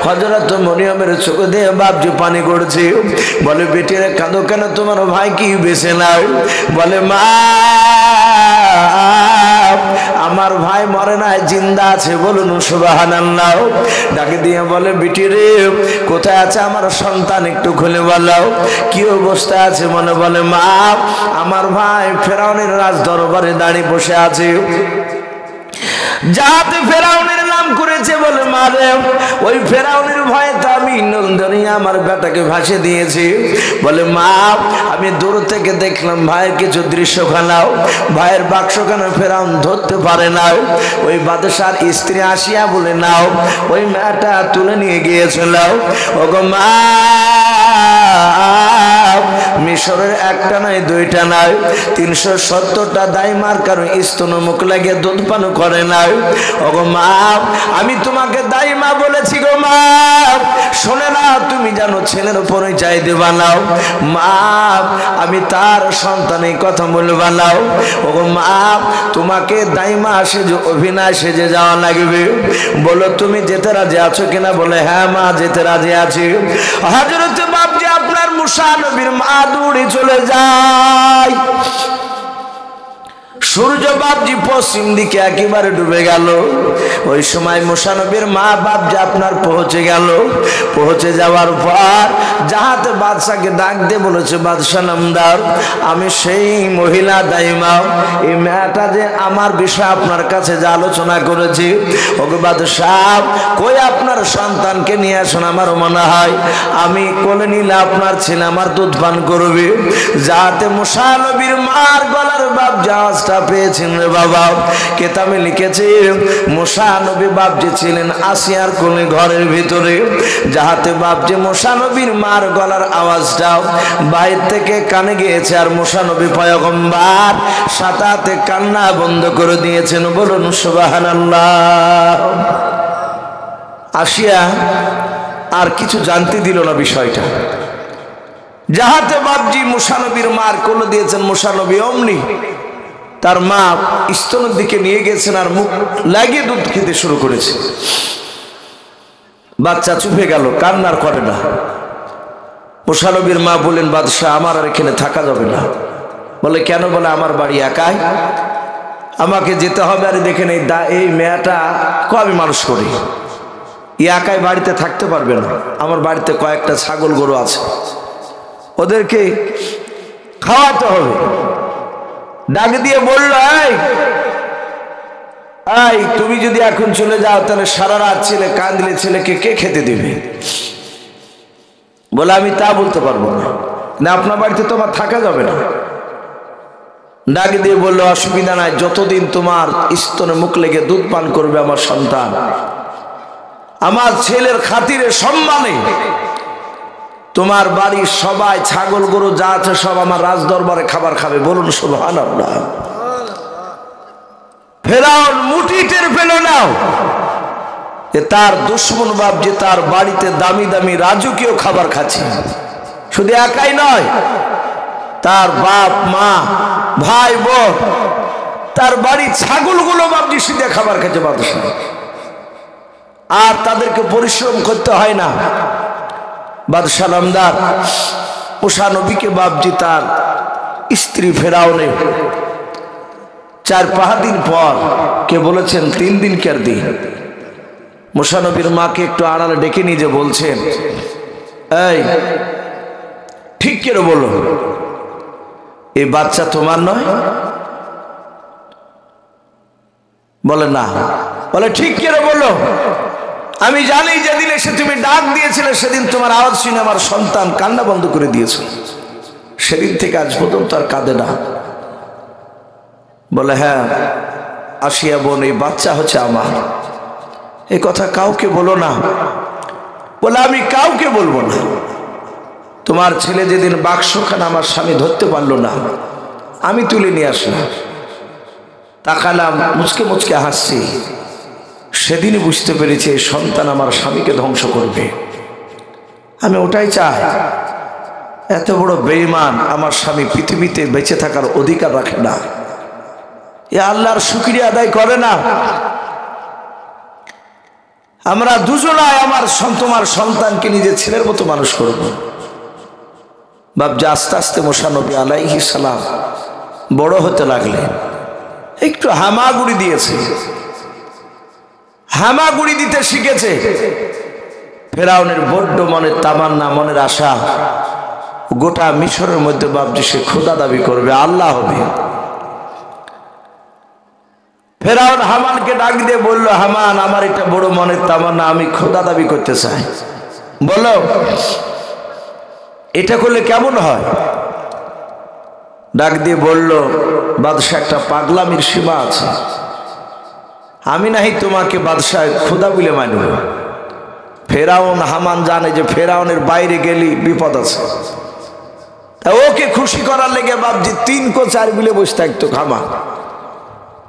হযরত মরিয়মের চোখ দিয়ে বাপজি পানি পড়ছে। বলে বেটিরে কাঁদো কেন, তোমার ভাই কি বেঁচে নাও। বলে মা আমার ভাই মরে নাই, জিন্দা আছে, বলুন সুবহানাল্লাহ। ডাকে দিয়ে বলে বিটি রে কোথায় আছে আমার সন্তান, একটু খুলে বলো কি অবস্থা আছে। মনে বলে মা আমার ভাই ফেরাউনের রাজ দরবারে দাঁড়িয়ে বসে আছে, যাতে ফেরাউনের নাম করেছে। বলে মারে ওই ফেরাউনের ভয়ে তো আমি নন্দনী আমার বেটাকে ভাসিয়ে দিয়েছি। বলে মা আমি দূর থেকে দেখলাম ভাইয়ের কিছু দৃশ্য খানাও, ভাইয়ের বাক্স কেন ফেরাউন ধরতে পারে না। ওই বাদশার স্ত্রী আসিয়া বলে নাও ওই মেয়েটা তুলে নিয়ে গিয়েছিল। ওগো মা মিশরের একটা নয় দুইটা নয় 370টা দাইমার কারণ স্তন মুখ লাগে দুধ পান করে না। কয়, ওগো মা আমি তোমাকে দাইমা বলেছি গো মা, শোনে না তুমি জানো ছেলের পরিচয় দেবা নাও মা, আমি তার সন্তানের কথা বলবা নাও। ওগো মা তোমাকে দাইমা সেজে অভিনয় সেজে যাওয়া লাগবে, বলো তুমি যেতে রাজি আছো কিনা? বলে হ্যাঁ মা যেতে রাজি আছি। হযরত বাপজি আপনার মুসা নবীর মা দৌড়ে চলে যায়। সূর্য বাপজি পশ্চিম দিকে একেবারে ডুবে গেল। ওই সময় মুসা নবীর মা বাপজি আপনার পৌঁছে গেল। পৌঁছে যাওয়ার পর জাহাতে বাদশাকে ডাক দিয়ে বলেছে, বাদশা নামদার আমি সেই মহিলা দাইমা, এই মেয়েটা যে আমার বিষয়ে আপনার কাছে যে আলোচনা করেছি, ওকে বাদশাহ কই আপনার সন্তানকে নিয়ে আসুন, আমার মনে হয় আমি কোলে নিলে আপনার ছেলে আমার দুধ পান করবে। যাতে মুসা নবীর মার গলার বাপ জাহাজটা পেয়েছেন রে বাবা। কেতাবে লিখেছে মুসা নবী বাপজি ছিলেন আসিয়ার কোলে ঘরের ভিতরে, যাহাতে বাপজি মুসা নবীর মার গলার আওয়াজটা বাইরে থেকে কানে গিয়েছে, আর মুসা নবী পয়গম্বর সাথে কান্না বন্ধ করে দিয়েছেন। বলুন সুবহানাল্লাহ। আসিয়া আর কিছু জানতে দিল না বিষয়টা। যাহাতে বাপজি মুসা নবীর মার কোলে দিয়েছেন, মুসা নবী অমনি তার মা স্তনের দিকে নিয়ে গেছেন আর মুখ লাগিয়ে দুধ খেতে শুরু করেছে। বাচ্চা চুপে গেল, কান্নার করে না। মুসা নবীর মা বলেন, বাদশাহ আমার আর এখানে থাকা যাবে না। বলে কেন? বলে আমার বাড়ি একাই, আমাকে যেতে হবে। আর দেখেন এই মেয়েটা আমি মানুষ করি, একাই বাড়িতে থাকতে পারবে না। আমার বাড়িতে কয়েকটা ছাগল গরু আছে, ওদেরকে খাওয়াতে হবে। ডাক দিয়ে বলল, এই তুমি যদি এখন চলে যাও তাহলে সারা রাত ছেলে কাঁদলে ছেলেকে কে খেতে দিবে? বলে আমি তা বলতে পারবো না, না আপনার বাড়িতে তোমার থাকা যাবে না। ডাক দিয়ে বললো, অসুবিধা নাই, যতদিন তোমার স্তনে মুখ লেগে দুধ পান করবে আমার সন্তান, আমার ছেলের খাতিরে সম্মানে তোমার বাড়ির সবাই ছাগল গরু যা আছে সব আমার রাজ দরবারে খাবার খাবে। বলুন সুবহানাল্লাহ। ফেরাউন মুঠি টের পেল না যে তার দুশমন বাপ যে তার বাড়িতে দামি দামি রাজকীয় খাবার খাচ্ছে। শুধু একাই নয়, তার বাপ মা ভাই বোন তার বাড়ির ছাগলগুলো বাপজি সিধে খাবার খাচ্ছে বাদশা, আর তাদেরকে পরিশ্রম করতে হয় না। বাদশাহ নামদার মুসা নবীকে বাপজি তার স্ত্রী ফেরাউনে 4-5 দিন পর কে বলেছেন 3 দিন কের দিন। মুসা নবীর মাকে একটু আড়ালে ডেকে নিয়ে যে বলছেন, এই ঠিক করে বলো এই বাচ্চা তোমার নয়? বলে না। বলে ঠিক করে বলো, আমি জানি যেদিন এসে তুমি ডাক দিয়েছিলে সেদিন তোমার আওয়াজ শুনে আমার সন্তান কান্না বন্ধ করে দিয়েছে, সেদিন থেকে আজ পর্যন্ত আর কাঁদে না। বলে হ্যাঁ আসিয়া বোন, এই বাচ্চা হচ্ছে আমার, এই কথা কাউকে বলো না। বলে আমি কাউকে বলবো না। তোমার ছেলে যেদিন বাক্সখানা আমার স্বামী ধরতে পারলো না, আমি তুলে নিয়ে আসলাম, তাকালাম মুচকে মুচকে হাসছি, সেদিনই বুঝতে পেরেছি এই সন্তান আমার স্বামীকে ধ্বংস করবে। আমি ওটাই চাই। এত বড় বেঈমান আমার স্বামী পৃথিবীতে বেঁচে থাকার অধিকার রাখে না, এ আল্লাহর শুকরিয়া আদায় করে না। আমরা দুজনায় তোমার সন্তানকে নিজের ছেলের মতো মানুষ করব। বাপজি আস্তে আস্তে মুসা নবী আলাইহিস সালাম বড় হতে লাগলেন। একটু হামাগুড়ি দিয়েছে, হামাগুড়ি দিতে শিখেছে। ফেরাউনের বড্ড মনের তামান্না, মনের আশা, গোটা মিশরের মধ্যে বাপজি সে খোদা দাবি করবে, আল্লাহ হবে। ফেরাউন হামানকে ডাক দিয়ে বলল, হামান আমার এটা বড় মনের তামান্না, আমি খোদা দাবি করতে চাই, বলো এটা করলে কেমন হয়? ডাক দিয়ে বলল, বাদশাহ একটা পাগলামির সীমা আছে, আমি নাহি তোমাকে বাদশাহ খোদা বলে মানব। ফেরাউন হামান জানে যে ফেরাউনের বাইরে গেলে বিপদ আছে, তা ওকে খুশি করার লেগে বাপজি 3 কো 4 বিলে বসে থাকতো খামা।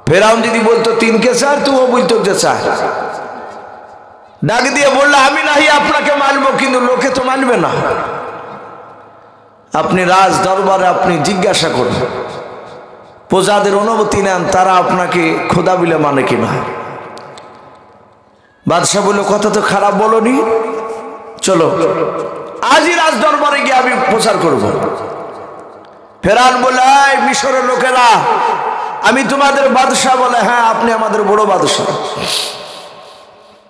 ফেরাউন যদি বলতো 3 কে 4, তুমিও বলতো যে 4। ডাক দিয়ে বললো আমি নাহি আপনাকে মানবো, কিন্তু লোকে তো মানবে না। আপনি রাজ দরবারে আপনি জিজ্ঞাসা করুন, প্রজাদের অনুমতি নেন, তারা আপনাকে খোদা বলে মানে কিনা। বাদশাহ বলল কথা তো খারাপ বলনি, চলো আজই রাজ দরবারে গিয়ে আমি প্রচার করব। ফেরাউন বলে এই মিশরের লোকেরা, আমি তোমাদের বাদশাহ। বলে হ্যাঁ আপনি আমাদের বড় বাদশাহ।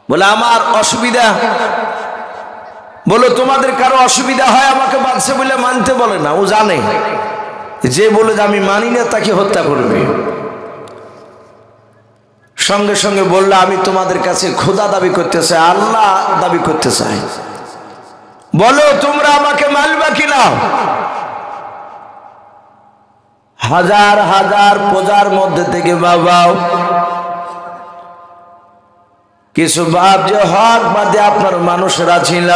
বলে আমার অসুবিধা, বলো তোমাদের কারো অসুবিধা হয় আমাকে বাদশাহ বলে মানতে বলে না। ও জানে যে বলে যে আমি মানি না তাকে হত্যা করবে। সঙ্গে সঙ্গে বললো আমি তোমাদের কাছে খোদা দাবি করতে চাই, আল্লাহ দাবি করতে চাই, বলো তোমরা আমাকে মানবা কিনা। হাজার হাজার প্রজার মধ্যে থেকে বাবা কিছু বাপ যে হক বাদে আপনার মানুষেরা ছিল,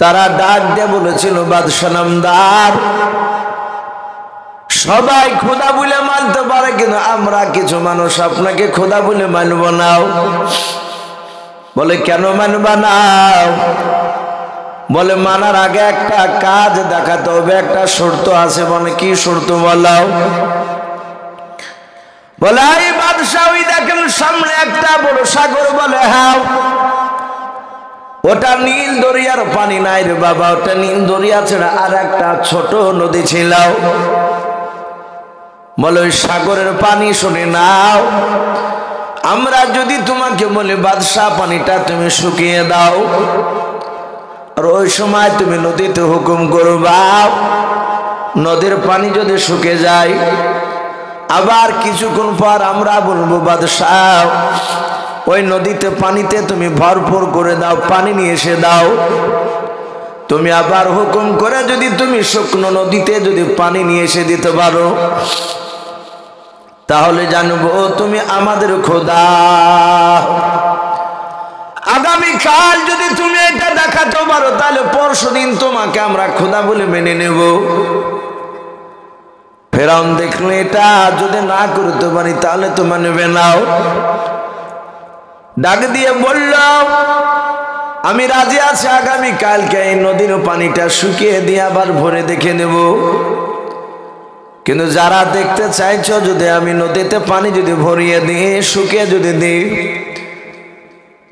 তারা ডাক দিয়ে বলেছিল বাদশাহ নামদার, সবাই খোদা বলে মানতে পারে কিন্তু আমরা কিছু মানুষ আপনাকে খোদা বলে মানব না। বলে কেন মানবা না? বলে মানার আগে একটা কাজ দেখাতে হবে, একটা শর্ত আছে। মানে কি শর্ত বলাও? বলে এই বাদশাহ ওই দেখেন সামনে একটা বড় সাগর। বলে হ্যাঁ ওটা নীল দরিয়ার পানি নাই রে বাবা, ওটা নীল দরিয়া ছাড়া আর একটা ছোট নদী ছিল। বলে ওই সাগরের পানি শুনে নাও, আমরা যদি তোমাকে বলি বাদশাহ পানিটা তুমি শুকিয়ে দাও, আর ওই সময় তুমি নদীতে হুকুম করবা, নদীর পানি যদি শুকে যায়, আবার কিছুক্ষণ পর আমরা বলবো বাদশাহ ওই নদীতে পানিতে তুমি ভরপুর করে দাও, পানি নিয়ে এসে দাও। তুমি আবার হুকুম করে যদি তুমি শুকনো নদীতে যদি পানি নিয়ে এসে দিতে পারো, তাহলে জানবো তুমি আমাদের খোদা। আগামীকাল যদি তুমি এটা দেখাতে পারো, তাহলে পরশুদিন তোমাকে আমরা খোদা বলে মেনে নেব। ফেরাউন দেখলে এটা যদি না করতে পারি তাহলে তো মানবে নাও। ডাক দিয়ে বলল আমি রাজি আছি, আগামীকালকে এই নদীর পানিটা শুকিয়ে দিয়ে আবার ভরে দেখে নেব। কিন্তু যারা দেখতে চাইছো যদি আমি নদীতে পানি যদি ভরিয়ে দিই, শুকিয়ে যদি দিই,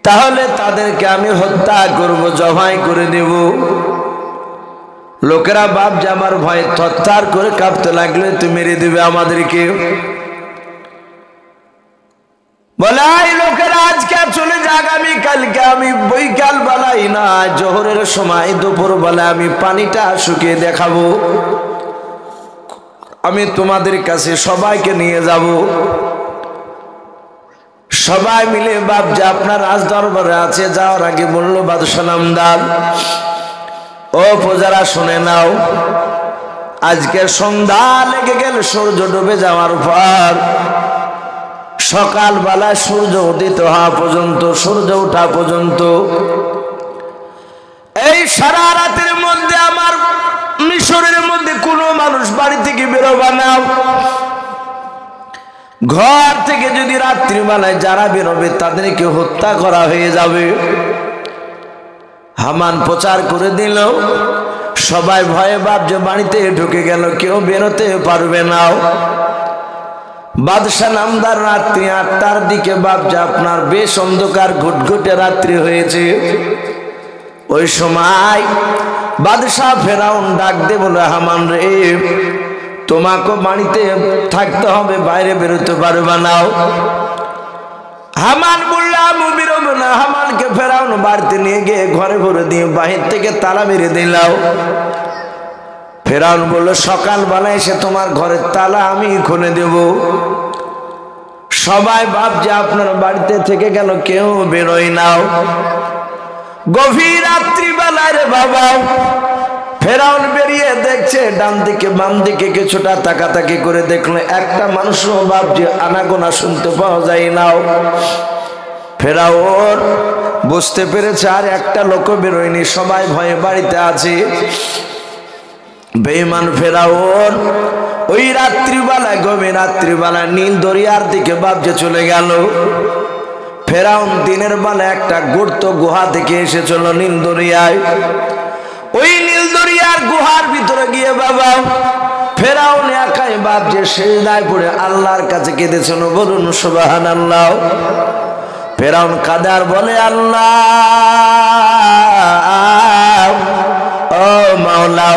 তাহলে তাদেরকে আমি হত্যা করব, জবাই করে দেব। লোকেরা বাপ যে আমার ভয়ে থরথর করে কাঁপতে লাগলে তুমি মেরে দিবে আমাদেরকে। বলে এই লোকেরা আজকে চলে যায়, আগামীকালকে আমি বৈকাল বেলাই না জোহরের সময় দুপুর বেলা আমি পানিটা শুকিয়ে দেখাবো। আমি তোমাদের কাছে সবাইকে নিয়ে যাব। সবাই মিলে বাপ যে আপনার রাজ দরবারে আছে, যাওয়ার আগে বলল বাদশাহ নামদার ও প্রজারা শুনে নাও, আজকে সন্ধ্যা লেগে গেল, সূর্য ডুবে যাওয়ার পর সকালবেলা সূর্য উদিত হওয়া পর্যন্ত, সূর্য ওঠা পর্যন্ত এই সারা রাতের মধ্যে আমার মিশরের মধ্যে কোনো মানুষ বাড়ি থেকে বেরোবা না। ঘর থেকে যদি রাত্রিবেলায় যারা বেরোবে তাদেরকে হত্যা করা হয়ে যাবে। হামান প্রচার করে দিল, সবাই ভয়ে বাপ যে বাড়িতে ঢুকে গেল, কেউ বেরোতে পারবে না। বাদশাহ নামদার রাত্রি 8টার দিকে বাপ যে আপনার বেশ অন্ধকার ঘুটঘুটে রাত্রি হয়েছে, ওই সময় বাদশাহ ফেরাউন ডাক দে বলে হামান রে তোমাকে বাড়িতে থাকতে হবে, বাইরে বেরোতে পারবে না। হামান বললাম বেরোবো না। হামানকে ফেরাউন বাড়িতে নিয়ে গিয়ে ঘরে ভরে দিয়ে বাহির থেকে তালা মেরে দিলাম। ফেরাউন বলল সকালবেলা এসে তোমার ঘরের তালা আমি খুলে দেব। সবাই বাপ যে আপনার বাড়িতে থেকে গেল, কেউ বেরোয় নাও। গভীর রাত্রিবেলায় রে বাবা ফেরাউন বেরিয়ে দেখছে ডান দিকে বাম দিকে কিছুটা তাকাতাকি করে দেখলো একটা মানুষও বাপ যে আনাগোনা শুনতে পাওয়া যায় নাও। ফেরাউন বুঝতে পেরেছে আর একটা লোক বেরোয়নি, সবাই ভয়ে বাড়িতে আছে। বেঈমান ফেরাউন ওই রাত্রিবেলায় গভীর রাত্রিবেলায় নীল দরিয়ার দিকে বাবজে চলে গেল। ফেরাউন দিনের বেলা একটা গর্ত গুহা থেকে এসেছিল নীল দরিয়ায়। ওই নীল দরিয়ার গুহার ভিতরে গিয়ে বাবা ফেরাউন একাই বাবজে সিজদায় পড়ে আল্লাহর কাছে কেঁদেছিল। বলুন সুবহানাল্লাহ। ফেরাউন কাদার বলে, আল্লাহ ও মাওলা,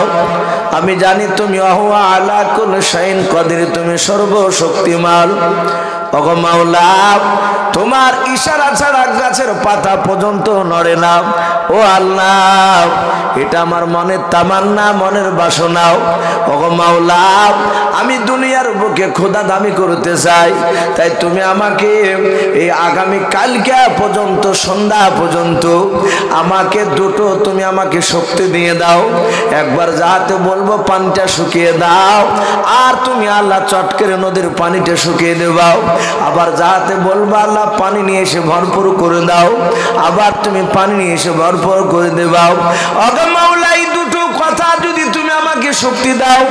আমি জানি তুমি ওয়া আলা কুল্লি শাইইন কাদির, তুমি সর্বশক্তিমান। ওগো মাওলা, তোমার ইশারা ছাড়া গাছের পাতা পর্যন্ত নড়ে না। ও আল্লাহ, এটা আমার মনের তামান্না, মনের বাসনাও। ওগো মাওলা, আমি দুনিয়ার বুকে খোদা দামি করতে চাই, তাই তুমি আমাকে এই আগামী কালকে পর্যন্ত সন্ধ্যা পর্যন্ত আমাকে দুটো তুমি আমাকে শক্তি দিয়ে দাও। একবার যাতে বলবো পানিটা শুকিয়ে দাও, আর তুমি আল্লাহ চট করে নদীর পানিটা শুকিয়ে দেবাও। আবার যাতে বলবো আল্লাহ পানি নিয়ে এসে ভরপুর করে দাও, আবার তুমি পানি নিয়ে এসে ভরপুর করে দেবাও। ওগো মাওলা, এই দুটো কথা যদি তুমি আমাকে শক্তি দাও,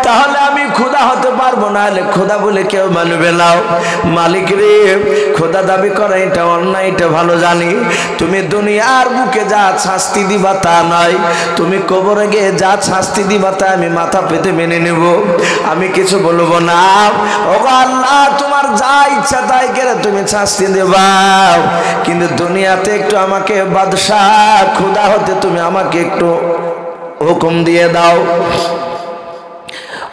তাহলে আমি খোদা হতে পারবো, না হলে খোদা বলে কেউ মানবে না। মালিক রে, খোদা দাবি করা এটা অন্যায়, এটা ভালো জানি। তুমি দুনিয়ার বুকে যা শাস্তি দিবা তা নয়, তুমি কবরে গিয়ে যা শাস্তি দিবা তা আমি মাথা পেতে মেনে নেব, আমি কিছু বলবো না। ওগো আল্লাহ, তোমার যা ইচ্ছা তাই করে তুমি শাস্তি দেবা, কিন্তু দুনিয়াতে একটু আমাকে বাদশাহ খোদা হতে তুমি আমাকে একটু হুকুম দিয়ে দাও।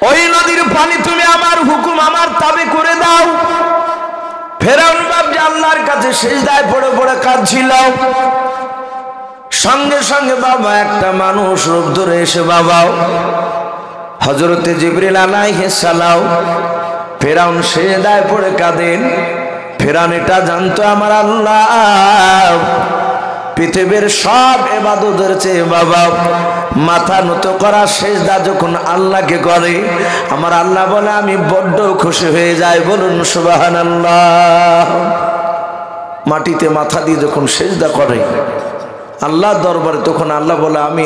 ওই নদীর পানি তুমি আমার হুকুম, আমার তাবে করে দাও। ফেরাউন বাবজি আল্লাহর কাছে সিজদায় পড়ে পড়ে কাঁদছিল। সঙ্গে সঙ্গে বাবা একটা মানুষ রূপ ধরে এসে বাবা হযরতে জিবরিল আলাইহিস সালাম। ফেরাউন সিজদায় পড়ে কাঁদেন। ফেরাউন এটা জানতো আমার আল্লাহ পৃথিবীর সব ইবাদতের চেয়ে বাবা মাথা নত করা সিজদা যখন আল্লাহকে করে, আমার আল্লাহ বলে আমি বড্ড খুশি হয়ে যাই। বলুন সুবহানাল্লাহ। মাটিতে মাথা দিয়ে যখন সিজদা করে আল্লাহর দরবারে, তখন আল্লাহ বলে আমি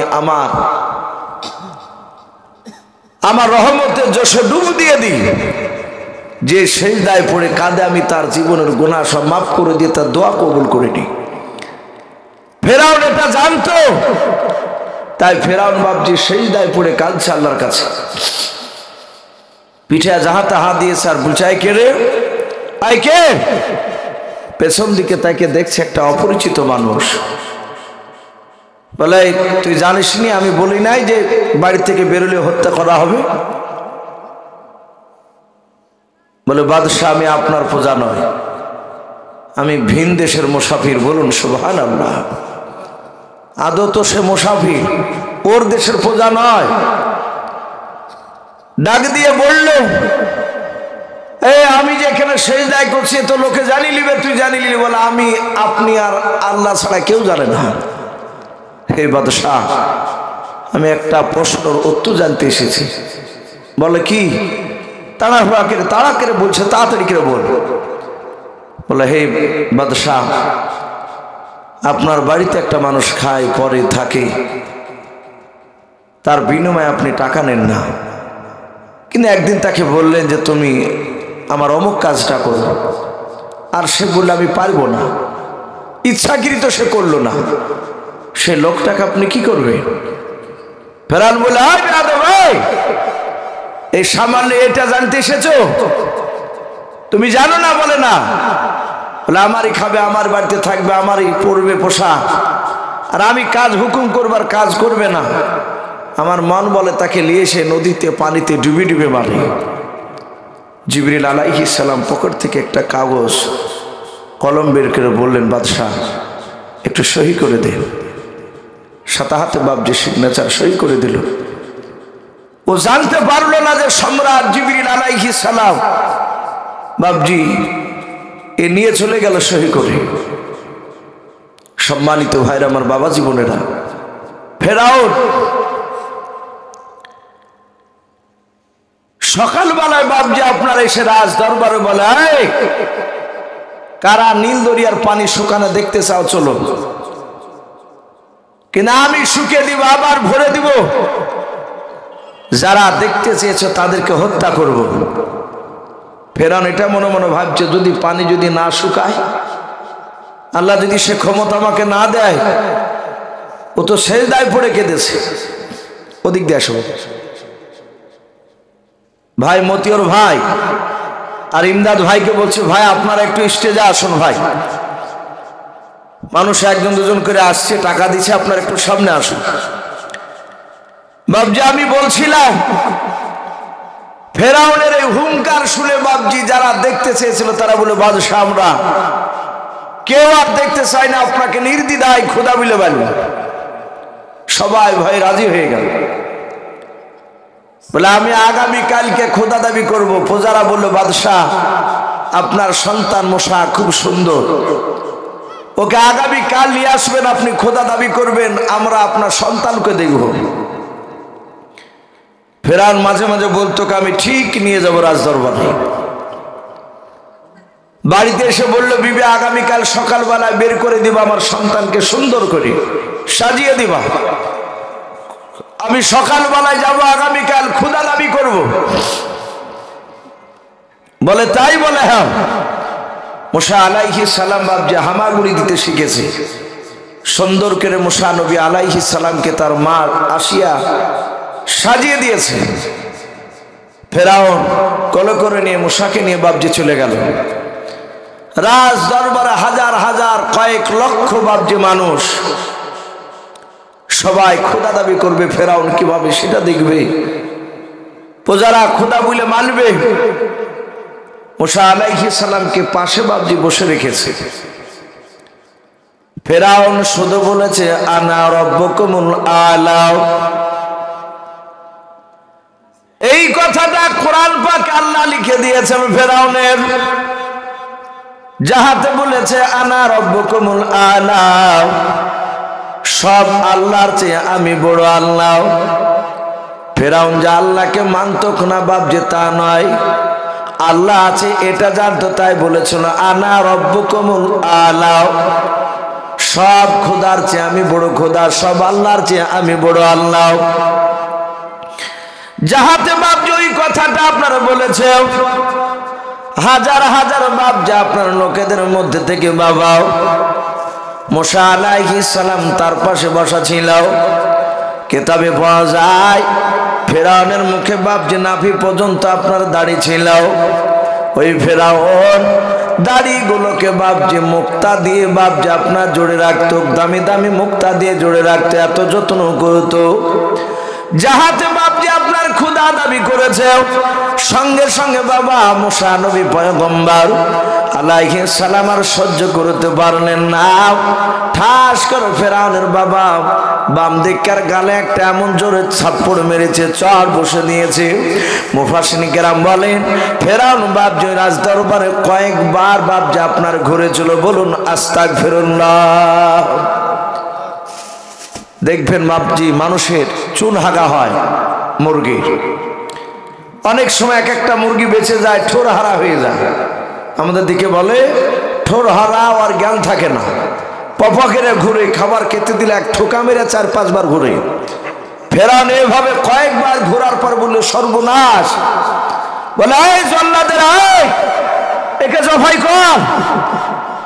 আমার রহমতের যশে ডুব দিয়ে দিই। যে সিজদায় পড়ে কাঁদে আমি তার জীবনের গুনাহ সব মাফ করে দিয়ে তার দোয়া কবুল করে নিই। ফেরাউন এটা জানতো, তাই ফেরাউন বাবজি সিজদায় পড়ে কাঁদছে আল্লাহর কাছে। পিঠে যাহাতে হাত দিয়েছে আর বুঝায় কে রে, আই কে? পেছন দিকে তাকে দেখছে একটা অপরিচিত মানুষ। বলে তুই জানিস নি আমি বলি নাই যে বাড়ি থেকে বেরোলে হত্যা করা হবে? বলে বাদশাহ আমি আপনার প্রজা নয়, আমি ভিন দেশের মুসাফির। বলুন সুবহানাল্লাহ। আদৌ তো সে মুসাফির, ওর দেশের প্রজা নয়। ডাক দিয়ে বলল আমি যেখানে সিজদা করছি তো লোকে জানি লিবে, তুই জানি লিবি? বলে আমি, আপনি আর আল্লাহ ছাড়া কেউ জানে না। হে বাদশাহ, আমি একটা প্রশ্নের উত্তর জানতে এসেছি। বলে কি? তাড়া করে বলছে, তাড়াতাড়ি করে বল। বলে হে বাদশাহ, আপনার বাড়িতে একটা মানুষ খায় পরে থাকে, তার বিনিময়ে আপনি টাকা নেন না, কিন্তু একদিন তাকে বললেন যে তুমি আমার অমুক কাজটা করো, আর সে বললে আমি পারবো না, ইচ্ছাকৃত সে করলো না, সে লোকটাকে আপনি কি করবে? ফেরাউন বলে ভাই এই সামান্য এটা জানতে এসেছো? তুমি জানো না? বলে না। বলে আমারই খাবে, আমার বাড়িতে থাকবে, আমারই পরবে পোশাক, আর আমি কাজ হুকুম করবার কাজ করবে না। আমার মন বলে তাকে নিয়ে এসে নদীতে পানিতে ডুবে ডুবে মারে। জিবরিল আলাইহিস সালাম পকেট থেকে একটা কাগজ কলম বের করে বললেন বাদশাহ একটু সহি করে দেন। সাথে হাতে বাবজি সিগনেচার সহি করে দিল। ও জানতে পারলো না যে সম্রাট জিবরিল আলাইহিস সালাম বাবজি এ নিয়ে চলে গেল সহি করে। সম্মানিত ভাইরা আমার, বাবা জীবনেরা, ফেরাউন সকালবেলায় বাবজি আপনার এসে রাজ দরবারে বলে কারা নীল দরিয়ার পানি শুকানো দেখতে চাও? চলো, কিনা আমি শুকিয়ে দিব আবার ভরে দিব। যারা দেখতে চেয়েছে তাদেরকে হত্যা করব। ফেরাউন এটা মনে মনে ভাবছে, যদি পানি যদি না শুকায়, আল্লাহ যদি সে ক্ষমতা আমাকে না দেয়, ও তো সেজদায় পড়ে কেঁদেছে। ওদিক দিয়ে আসো ভাই, মতিউর ভাই আর ইমদাদ ভাইকে বলছে, ভাই আপনারা একটু স্টেজে আসুন। ভাই মানুষ একজন দুজন করে আসছে, টাকা দিচ্ছে, আপনারা একটু সামনে আসুন। বাবজি আমি বলছিলাম, ফেরাউনের এই হুঙ্কার শুনে বাবজি যারা দেখতে চেয়েছিল তারা বলে, বাদশাহ আমরা কেউ আর দেখতে চাই না, আপনাকে নির্দ্বিধায় খোদা বলে বলবো। সবাই ভয় রাজি হয়ে গেল, বলে আমি আগামী কালকে খোদা দাবি করব। প্রজারা বলল, বাদশাহ আপনার সন্তান মূসা খুব সুন্দর, ওকে আগামী কাল নিয়ে আসবেন, আপনি খোদা দাবি করবেন, আমরা আপনার সন্তানকে দেখব। ফেরাউন মাঝে মাঝে বলতো, আমি ঠিক নিয়ে যাব রাজদরবারে। বাড়িতে এসে বলল, বিবি আগামীকাল সকালবেলায় বের করে দিবা, আমার সন্তানকে সুন্দর করে সাজিয়ে দিবা, আমি সকালবেলায় যাব, আগামীকাল খোদা দাবি করব। বলে তাই? বলে হ্যাঁ। মূসা আলাইহিস সালাম বাবজি হামাগুড়ি দিতে শিখেছে। সুন্দর করে মূসা নবী আলাইহিস সালামকে তার মা আসিয়া সাজিয়ে দিয়েছে। ফেরাউন কোলে করে নিয়ে মূসাকে নিয়ে বাবজি চলে গেল। রাজ দরবারে হাজার হাজার কয়েক লক্ষ বাবজি মানুষ, সবাই খোদা দাবি করবে। ফেরাউন কিভাবে সেটা দেখবে, প্রজারা খোদা বলে মানবে। মূসা আলাইহিস সালামকে পাশে বাবজি বসে রেখেছে। ফেরাউন শুধু বলেছে, আনা রব্বুকুমুল আলা। এই কথাটা কোরআন পাক আল্লাহ লিখে দিয়েছেন ফেরাউনের, যাহাতে বলেছে আনা রব্বুকুমুল আলা, সব আল্লাহর চেয়ে আমি বড় আল্লাহ। ফেরাউন যে আল্লাহকে মানত না বাবজি তা নয়, আল্লাহ আছে এটা জানতো, তাই বলেছিল আনা রব্বুকুমুল আলা, সব খোদার চেয়ে আমি বড় খোদা, সব আল্লাহর চেয়ে আমি বড় আল্লাহ। যাহাতে বাবজি ওই কথাটা আপনারা বলেছে, হাজার হাজার বাবজি আপনার লোকেদের মধ্যে থেকে বাবা মূসা আলাইহিস সালাম তার পাশে বসা ছিল। কিতাবে পাওয়া যায় ফেরাউনের মুখে বাবজি নাভি পর্যন্ত আপনার দাড়ি ছিল। ওই ফেরাউন দাড়িগুলোকে বাবজি মুক্তা দিয়ে বাবজি আপনার জোড়ে রাখতো, দামি দামি মুক্তা দিয়ে জোড়ে রাখতো, এত যত্ন করতো। যাহাতে বাবজি আপনার খোদা দাবি করেছে, সঙ্গে সঙ্গে বাবা মূসা নবী পয়গম্বর আলাইহিস সালাম আর সহ্য করতে পারলেন না। ঠাস করে ফেরাউনের বাবা বাম দিককার গালে একটা এমন জোরে থাপ্পড় মেরেছে, চর বসে দিয়েছে। মুফাসসিরিন কেরাম বলেন, ফেরাউন বাবজি রাজদরবারে কয়েকবার বাবজি আপনার ঘুরেছিল। বলুন আস্তাগফিরুল্লাহ। দেখবেন বাবজি মানুষের চুন হাগা হয় মুরগির, অনেক সময় এক একটা মুরগি বেঁচে যায়, ঠোর হারা হয়ে যায়। আমাদের দিকে বলে ঠোর হারা আর জ্ঞান থাকে না, পপকেরে ঘুরে, খাবার খেতে দিলে এক ঠোকা মেরে 4-5 বার ঘুরে। ফেরাউন এভাবে কয়েকবার ঘোরার পর বললে সর্বনাশ, বলে এই জল্লাদের একে জবাই কর।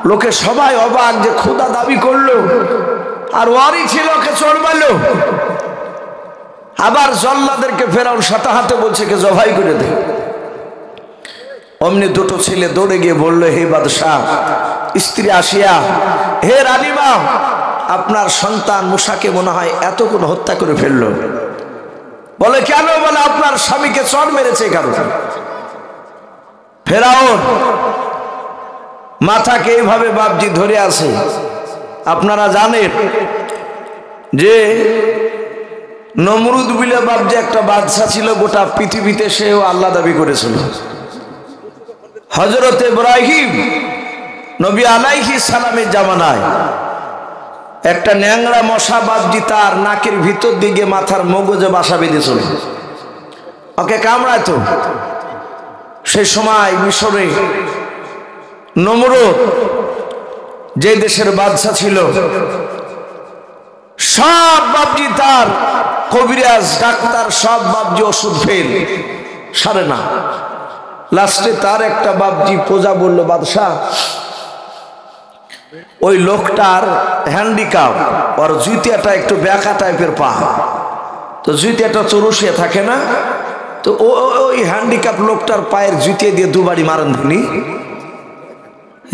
লোকে সবাই অবাক যে খোদা দাবি করলো আর ওয়ারি ছিল, ওকে চোর বলল। আবার জল্লাদেরকে ফেরাউন সাথে হাতে বলছে কে জবাই করে দে। অমনি দুটো ছেলে দৌড়ে গিয়ে বললো, হে বাদশাহ, স্ত্রী আসিয়া, হে রানীমা, আপনার সন্তান মূসাকে মনে হয় এতক্ষণ হত্যা করে ফেললো। বলে কেন? বলে আপনার স্বামীকে চড় মেরেছে কারণ। ফেরাউন মাথাকে এইভাবে বাবজি ধরে আছে। আপনারা জানেন যে নমরুদ বিলে বাবজি একটা বাদশা ছিল, গোটা পৃথিবীতে সেও আল্লাহ দাবি করেছিল। হযরত ইব্রাহিম নবী আলাইহিস সালামের জামানায় একটা ন্যাংরা মশা বাবজি তার নাকের ভিতর দিকে মাথার মগজে বাসা বেঁধেছিল, ওকে কামড়াতো। সেই সময় মিশরে নমরুদ যে দেশের বাদশা ছিল, সব বাবজি তার কবিরাজ ডাক্তার সব বাবজি ওষুধ ফেল, সারে না। লাস্টে তার একটা বাবজি প্রজা বলল, বাদশাহ ওই লোকটার হ্যান্ডিক্যাপ, ওর জুতিয়াটা একটু ব্যাকা টাইপের পা, তো জুতিয়াটা চরুষিয়ে থাকে না, তো ওই হ্যান্ডিক্যাপ লোকটার পায়ের জুতিয়ে দিয়ে দুবারই মারেন ধিনি,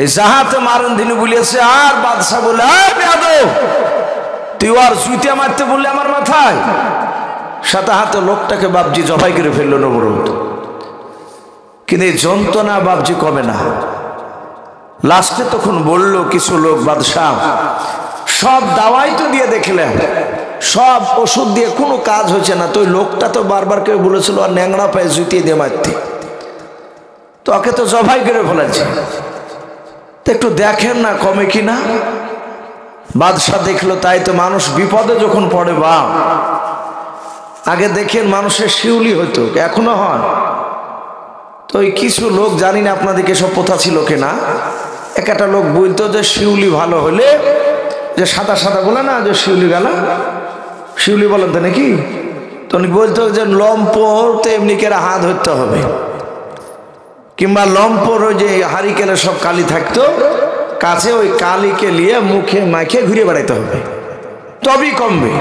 এই যাহাতে মারেন ধিনি বলিয়েছে। আর বাদশাহ বলে, তুই আর জুতিয়া মারতে বললে আমার মাথায়, সাথে হাতে লোকটাকে বাবজি জবাই করে ফেললো নমরুদ। কিন্তু এই যন্ত্রণা বাবজি কমে না। লাস্টে তখন বলল কিছু লোক, বাদশাহ সব দাওয়াই তো দিয়ে দেখলেন, সব ওষুধ দিয়ে কোনো কাজ হচ্ছে না, তো ওই লোকটা তো বারবার কেউ বলেছিল আর ন্যাংরা পায়ে জুতিয়ে দিয়ে মারতে, তোকে তো জবাই করে ফেলেছে, তো একটু দেখেন না কমে কিনা। বাদশাহ দেখলো, তাই তো মানুষ বিপদে যখন পড়ে, বা আগে দেখেন মানুষের শিউলি হতো, এখনো হয়। তো ওই কিছু লোক, জানি না আপনাদেরকে সব প্রথা ছিল কিনা, একটা লোক বলতো যে শিউলি ভালো হলে, যে সাদা সাদা বলে না যে শিউলি গালা, শিউলি বলেন তো নাকি, তো উনি বলতো যে লম্পর তো এমনি করে হাত ধরতে হবে, কিংবা লম্পর ওই যে হারিকেলে সব কালি থাকতো কাছে, ওই কালিকে নিয়ে মুখে মাখে ঘুরে বেড়াইতে হবে, তবেই কমবে।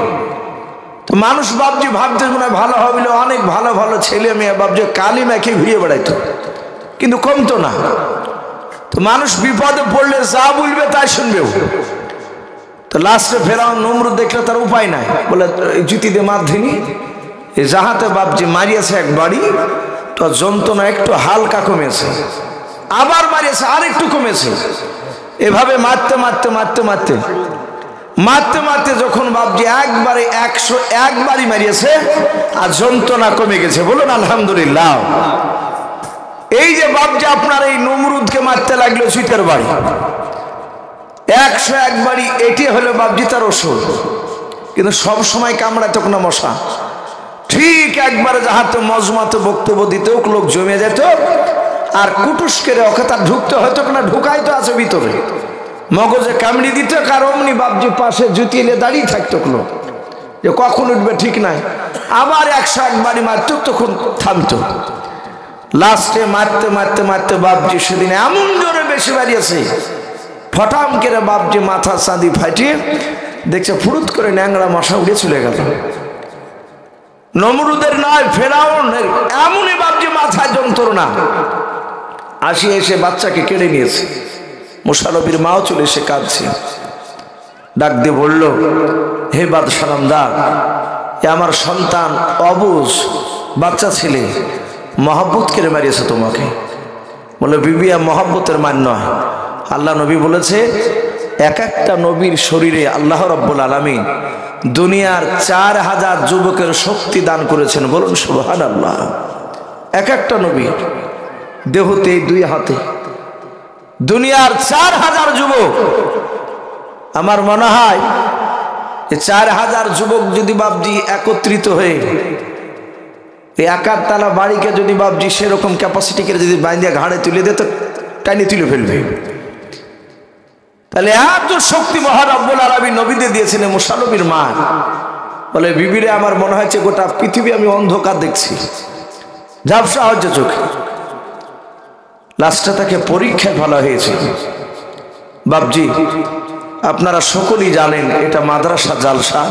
তো মানুষ বাবজি ভাবতে মনে হয় ভালো হবে, অনেক ভালো ভালো ছেলে মেয়ে বাবজি কালি মাখে ঘুরিয়ে বেড়াইতো, কিন্তু কমতো না। তো মানুষ বিপদে পড়লে যা বলবে তাই শুনবেও। তো লাস্টে ফেরাও নমরুদ দেখলে তার উপায় নাই, বলে জুতি দিয়ে মার ধিনি, এই যাহাতে বাবজি মারিয়েছে একবারই, তো যন্ত্রণা একটু হালকা কমেছে, আবার মারিয়েছে আর একটু কমেছে, এভাবে মারতে মারতে মারতে মারতে মারতে মারতে যখন বাবজি একবারে 101 বারই মারিয়েছে আর যন্ত্রণা কমে গেছে, বলুন আলহামদুলিল্লাহ। এই যে বাবজি আপনার এই নমরুদকে মারতে লাগলো চুইতের বাড়ি, 101 বাড়ি, এটি হলো বাবজি তার ওষুধ। কিন্তু সব সময় কামড়ায় তখন না মশা, ঠিক একবারে যাহাতে মজমাতে বক্তব্য দিতেও লোক জমে যেত, আর কুটুস করে ওকে তার ঢুকতে হয়তো না, ঢুকাই তো আছে ভিতরে, মগজে কামড়ি দিত, কার অমনি বাবজি পাশে জুতিয়ে দাঁড়িয়ে থাকতো লোক, যে কখন উঠবে ঠিক নাই, আবার 101 বাড়ি মারত, তখন থামতো। লাস্টে মারতে মারতে মারতে বাবজি সেদিন এমন জোরে বেশি বাড়িয়েছে, ফটাম করে বাবজি মাথা চাঁদি ফাটিয়ে দেখছে ফুরুত করে ন্যাংরা মশা উড়ে চলে গেল। নমরুদের নয়, ফেরাউনের এমনই বাবজি মাথায় যন্ত্রণা, আসি এসে বাচ্চাকে কেড়ে নিয়েছে। মুসা নবীর মাও চলে এসে কাঁদছে, ডাক দিয়ে বলল, হে বাদশাহ নামদার, এ আমার সন্তান অবুঝ বাচ্চা ছেলে মহব্বত করে মারিয়েছে তোমাকে। বলে বিবি, মহব্বতের মান নয়, আল্লাহ নবী বলেছে এক একটা নবীর শরীরে আল্লাহ রাব্বুল আলামিন দুনিয়ার 4000 যুবকের শক্তি দান করেছেন, বলুন সুবহানাল্লাহ। এক একটা নবীর দেহতে 2 হাতে দুনিয়ার 4000 যুবক। আমার মনে হয় 4000 যুবক যদি বাবজি একত্রিত হয়ে এই একাতলা বাড়িকে যদি বাবজি সেরকম ক্যাপাসিটি করে যদি বাইন্দিয়া ঘাড়ে তুলে দে, তো টাইনি তুলে ফেলবে। তাহলে এত শক্তি মহান রব্বুল আলামিন নবীদের দিয়েছেন। মুসা নবীর মা বলে, বিবিরে আমার মনে হয়েছে গোটা পৃথিবী আমি অন্ধকার দেখছি, ঝাপসা হচ্ছে চোখে। লাস্টে তাকে পরীক্ষায় ভালো হয়েছে। বাবজি আপনারা সকলেই জানেন এটা মাদ্রাসা জালসা।